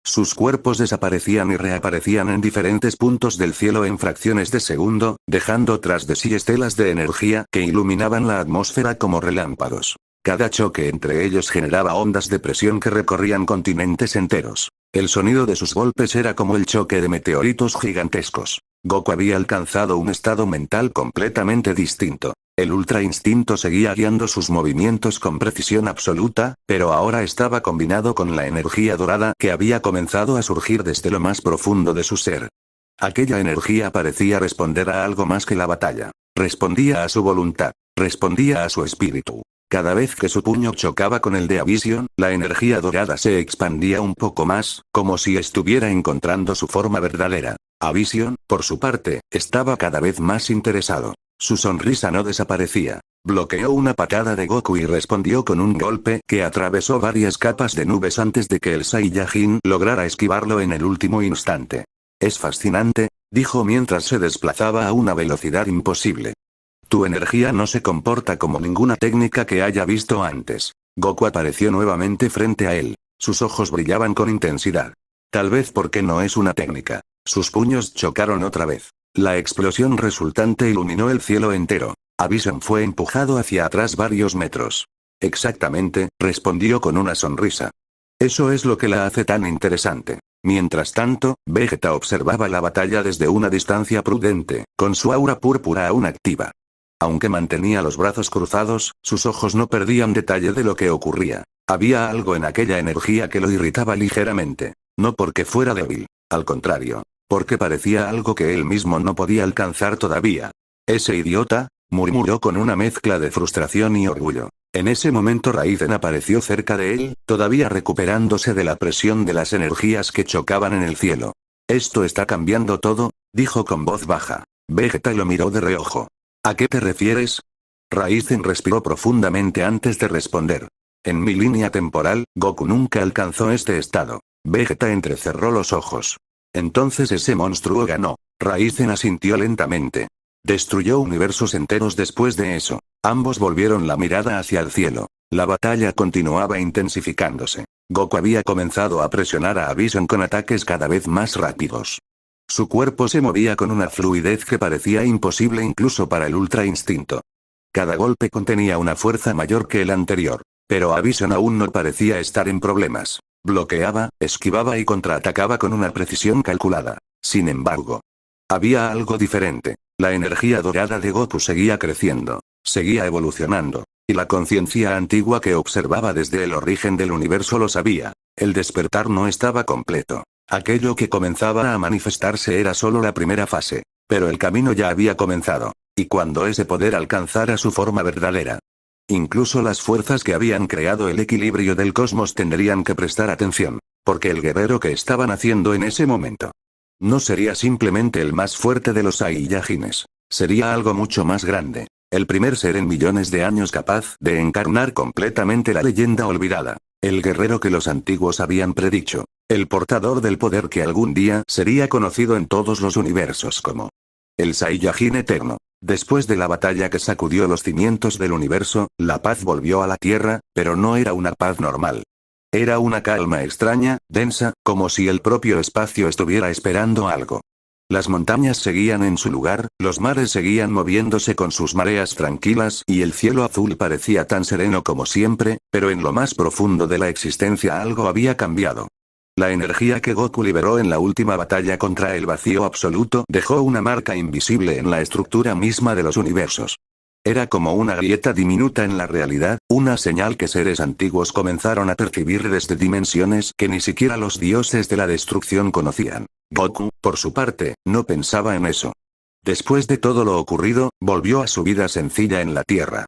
Sus cuerpos desaparecían y reaparecían en diferentes puntos del cielo en fracciones de segundo, dejando tras de sí estelas de energía que iluminaban la atmósfera como relámpagos. Cada choque entre ellos generaba ondas de presión que recorrían continentes enteros. El sonido de sus golpes era como el choque de meteoritos gigantescos. Goku había alcanzado un estado mental completamente distinto. El ultra instinto seguía guiando sus movimientos con precisión absoluta, pero ahora estaba combinado con la energía dorada que había comenzado a surgir desde lo más profundo de su ser. Aquella energía parecía responder a algo más que la batalla. Respondía a su voluntad. Respondía a su espíritu. Cada vez que su puño chocaba con el de Avision, la energía dorada se expandía un poco más, como si estuviera encontrando su forma verdadera. Avision, por su parte, estaba cada vez más interesado. Su sonrisa no desaparecía. Bloqueó una patada de Goku y respondió con un golpe que atravesó varias capas de nubes antes de que el Saiyajin lograra esquivarlo en el último instante. Es fascinante, dijo mientras se desplazaba a una velocidad imposible. Tu energía no se comporta como ninguna técnica que haya visto antes. Goku apareció nuevamente frente a él. Sus ojos brillaban con intensidad. Tal vez porque no es una técnica. Sus puños chocaron otra vez. La explosión resultante iluminó el cielo entero. Avision fue empujado hacia atrás varios metros. Exactamente, respondió con una sonrisa. Eso es lo que la hace tan interesante. Mientras tanto, Vegeta observaba la batalla desde una distancia prudente, con su aura púrpura aún activa. Aunque mantenía los brazos cruzados, sus ojos no perdían detalle de lo que ocurría. Había algo en aquella energía que lo irritaba ligeramente. No porque fuera débil. Al contrario. Porque parecía algo que él mismo no podía alcanzar todavía. Ese idiota, murmuró con una mezcla de frustración y orgullo. En ese momento Raizen apareció cerca de él, todavía recuperándose de la presión de las energías que chocaban en el cielo. Esto está cambiando todo, dijo con voz baja. Vegeta lo miró de reojo. ¿A qué te refieres? Raizen respiró profundamente antes de responder. En mi línea temporal, Goku nunca alcanzó este estado. Vegeta entrecerró los ojos. Entonces ese monstruo ganó. Raizen asintió lentamente. Destruyó universos enteros después de eso. Ambos volvieron la mirada hacia el cielo. La batalla continuaba intensificándose. Goku había comenzado a presionar a Avision con ataques cada vez más rápidos. Su cuerpo se movía con una fluidez que parecía imposible incluso para el Ultra Instinto. Cada golpe contenía una fuerza mayor que el anterior. Pero Avision aún no parecía estar en problemas. Bloqueaba, esquivaba y contraatacaba con una precisión calculada. Sin embargo, había algo diferente. La energía dorada de Goku seguía creciendo. Seguía evolucionando. Y la conciencia antigua que observaba desde el origen del universo lo sabía. El despertar no estaba completo. Aquello que comenzaba a manifestarse era solo la primera fase. Pero el camino ya había comenzado. Y cuando ese poder alcanzara su forma verdadera, incluso las fuerzas que habían creado el equilibrio del cosmos tendrían que prestar atención. Porque el guerrero que estaban haciendo en ese momento no sería simplemente el más fuerte de los Saiyajines. Sería algo mucho más grande. El primer ser en millones de años capaz de encarnar completamente la leyenda olvidada. El guerrero que los antiguos habían predicho. El portador del poder que algún día sería conocido en todos los universos como el Saiyajin eterno. Después de la batalla que sacudió los cimientos del universo, la paz volvió a la Tierra, pero no era una paz normal. Era una calma extraña, densa, como si el propio espacio estuviera esperando algo. Las montañas seguían en su lugar, los mares seguían moviéndose con sus mareas tranquilas y el cielo azul parecía tan sereno como siempre, pero en lo más profundo de la existencia algo había cambiado. La energía que Goku liberó en la última batalla contra el vacío absoluto dejó una marca invisible en la estructura misma de los universos. Era como una grieta diminuta en la realidad, una señal que seres antiguos comenzaron a percibir desde dimensiones que ni siquiera los dioses de la destrucción conocían. Goku, por su parte, no pensaba en eso. Después de todo lo ocurrido, volvió a su vida sencilla en la Tierra.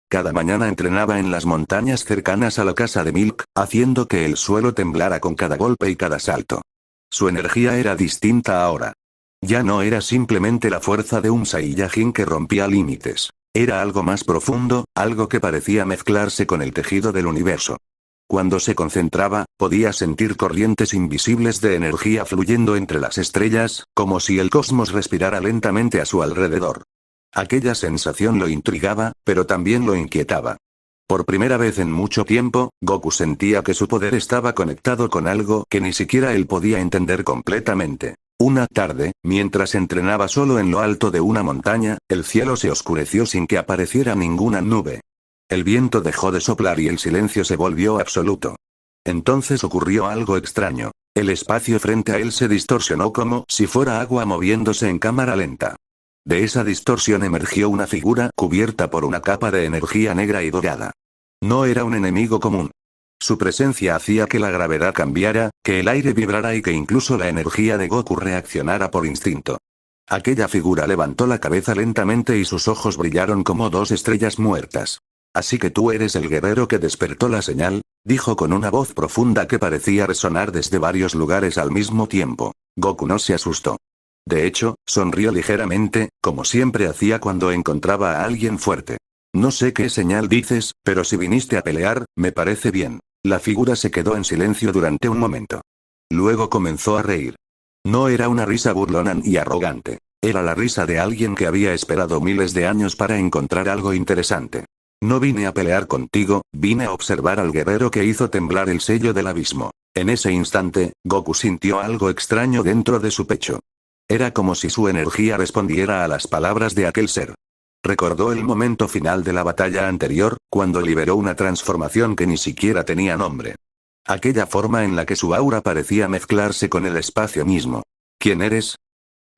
Cada mañana entrenaba en las montañas cercanas a la casa de Milk, haciendo que el suelo temblara con cada golpe y cada salto. Su energía era distinta ahora. Ya no era simplemente la fuerza de un Saiyajin que rompía límites. Era algo más profundo, algo que parecía mezclarse con el tejido del universo. Cuando se concentraba, podía sentir corrientes invisibles de energía fluyendo entre las estrellas, como si el cosmos respirara lentamente a su alrededor. Aquella sensación lo intrigaba, pero también lo inquietaba. Por primera vez en mucho tiempo, Goku sentía que su poder estaba conectado con algo que ni siquiera él podía entender completamente. Una tarde, mientras entrenaba solo en lo alto de una montaña, el cielo se oscureció sin que apareciera ninguna nube. El viento dejó de soplar y el silencio se volvió absoluto. Entonces ocurrió algo extraño. El espacio frente a él se distorsionó como si fuera agua moviéndose en cámara lenta. De esa distorsión emergió una figura cubierta por una capa de energía negra y dorada. No era un enemigo común. Su presencia hacía que la gravedad cambiara, que el aire vibrara y que incluso la energía de Goku reaccionara por instinto. Aquella figura levantó la cabeza lentamente y sus ojos brillaron como dos estrellas muertas. Así que tú eres el guerrero que despertó la señal, dijo con una voz profunda que parecía resonar desde varios lugares al mismo tiempo. Goku no se asustó. De hecho, sonrió ligeramente, como siempre hacía cuando encontraba a alguien fuerte. No sé qué señal dices, pero si viniste a pelear, me parece bien. La figura se quedó en silencio durante un momento. Luego comenzó a reír. No era una risa burlona ni arrogante. Era la risa de alguien que había esperado miles de años para encontrar algo interesante. No vine a pelear contigo, vine a observar al guerrero que hizo temblar el sello del abismo. En ese instante, Goku sintió algo extraño dentro de su pecho. Era como si su energía respondiera a las palabras de aquel ser. Recordó el momento final de la batalla anterior, cuando liberó una transformación que ni siquiera tenía nombre. Aquella forma en la que su aura parecía mezclarse con el espacio mismo. ¿Quién eres?,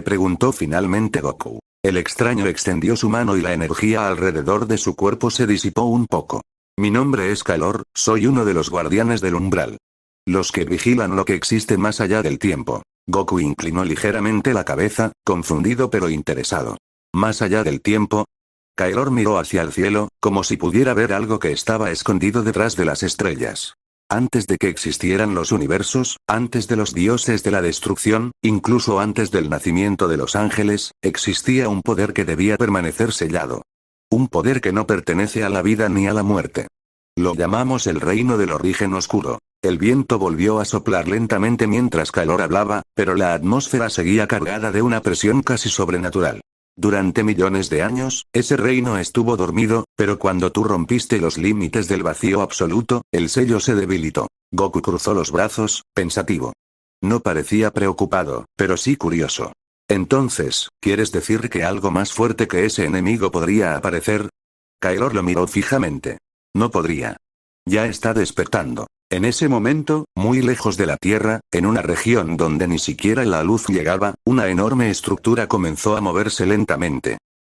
preguntó finalmente Goku. El extraño extendió su mano y la energía alrededor de su cuerpo se disipó un poco. Mi nombre es Kaelor, soy uno de los guardianes del umbral. Los que vigilan lo que existe más allá del tiempo. Goku inclinó ligeramente la cabeza, confundido pero interesado. ¿Más allá del tiempo? Kaelor miró hacia el cielo, como si pudiera ver algo que estaba escondido detrás de las estrellas. Antes de que existieran los universos, antes de los dioses de la destrucción, incluso antes del nacimiento de los ángeles, existía un poder que debía permanecer sellado. Un poder que no pertenece a la vida ni a la muerte. Lo llamamos el reino del origen oscuro. El viento volvió a soplar lentamente mientras Kaelor hablaba, pero la atmósfera seguía cargada de una presión casi sobrenatural. Durante millones de años, ese reino estuvo dormido, pero cuando tú rompiste los límites del vacío absoluto, el sello se debilitó. Goku cruzó los brazos, pensativo. No parecía preocupado, pero sí curioso. Entonces, ¿quieres decir que algo más fuerte que ese enemigo podría aparecer? Kaelor lo miró fijamente. No podría. Ya está despertando. En ese momento, muy lejos de la Tierra, en una región donde ni siquiera la luz llegaba, una enorme estructura comenzó a moverse lentamente.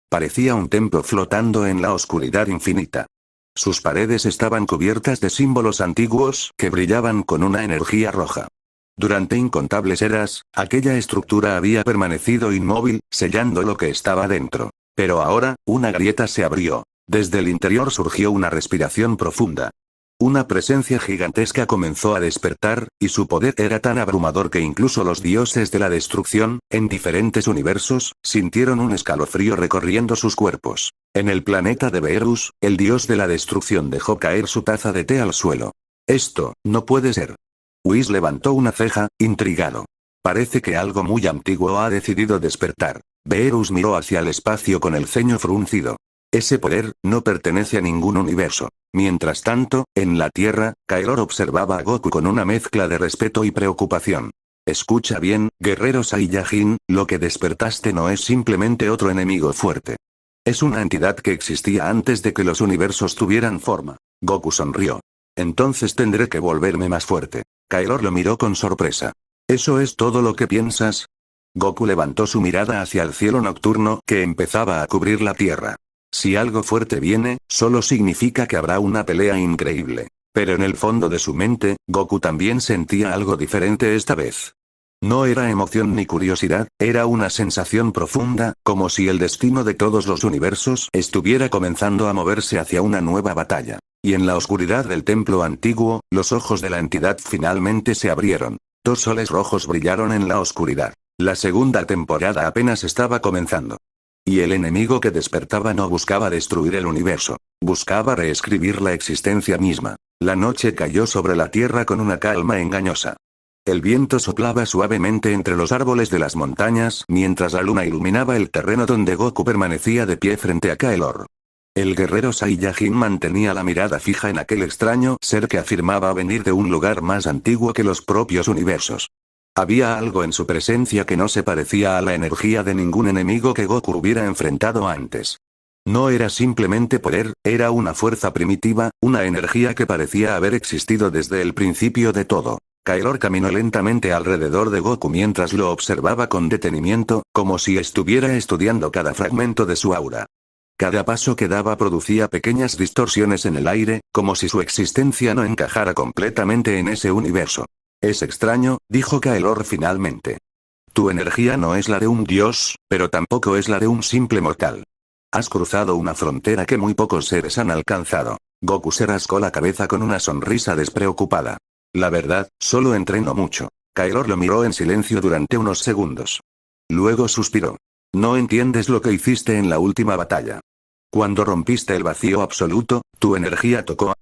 Parecía un templo flotando en la oscuridad infinita. Sus paredes estaban cubiertas de símbolos antiguos que brillaban con una energía roja. Durante incontables eras, aquella estructura había permanecido inmóvil, sellando lo que estaba dentro. Pero ahora, una grieta se abrió. Desde el interior surgió una respiración profunda. Una presencia gigantesca comenzó a despertar, y su poder era tan abrumador que incluso los dioses de la destrucción, en diferentes universos, sintieron un escalofrío recorriendo sus cuerpos. En el planeta de Beerus, el dios de la destrucción dejó caer su taza de té al suelo. Esto, no puede ser. Whis levantó una ceja, intrigado. Parece que algo muy antiguo ha decidido despertar. Beerus miró hacia el espacio con el ceño fruncido. Ese poder, no pertenece a ningún universo. Mientras tanto, en la Tierra, Kaelor observaba a Goku con una mezcla de respeto y preocupación. Escucha bien, guerrero Saiyajin, lo que despertaste no es simplemente otro enemigo fuerte. Es una entidad que existía antes de que los universos tuvieran forma. Goku sonrió. Entonces tendré que volverme más fuerte. Kaelor lo miró con sorpresa. ¿Eso es todo lo que piensas? Goku levantó su mirada hacia el cielo nocturno que empezaba a cubrir la Tierra. Si algo fuerte viene, solo significa que habrá una pelea increíble. Pero en el fondo de su mente, Goku también sentía algo diferente esta vez. No era emoción ni curiosidad, era una sensación profunda, como si el destino de todos los universos estuviera comenzando a moverse hacia una nueva batalla. Y en la oscuridad del templo antiguo, los ojos de la entidad finalmente se abrieron. 2 soles rojos brillaron en la oscuridad. La segunda temporada apenas estaba comenzando. Y el enemigo que despertaba no buscaba destruir el universo. Buscaba reescribir la existencia misma. La noche cayó sobre la tierra con una calma engañosa. El viento soplaba suavemente entre los árboles de las montañas mientras la luna iluminaba el terreno donde Goku permanecía de pie frente a Kaelor. El guerrero Saiyajin mantenía la mirada fija en aquel extraño ser que afirmaba venir de un lugar más antiguo que los propios universos. Había algo en su presencia que no se parecía a la energía de ningún enemigo que Goku hubiera enfrentado antes. No era simplemente poder, era una fuerza primitiva, una energía que parecía haber existido desde el principio de todo. Kaelor caminó lentamente alrededor de Goku mientras lo observaba con detenimiento, como si estuviera estudiando cada fragmento de su aura. Cada paso que daba producía pequeñas distorsiones en el aire, como si su existencia no encajara completamente en ese universo. Es extraño, dijo Kaelor finalmente. Tu energía no es la de un dios, pero tampoco es la de un simple mortal. Has cruzado una frontera que muy pocos seres han alcanzado. Goku se rascó la cabeza con una sonrisa despreocupada. La verdad, solo entreno mucho. Kailor lo miró en silencio durante unos segundos. Luego suspiró. No entiendes lo que hiciste en la última batalla. Cuando rompiste el vacío absoluto, tu energía tocó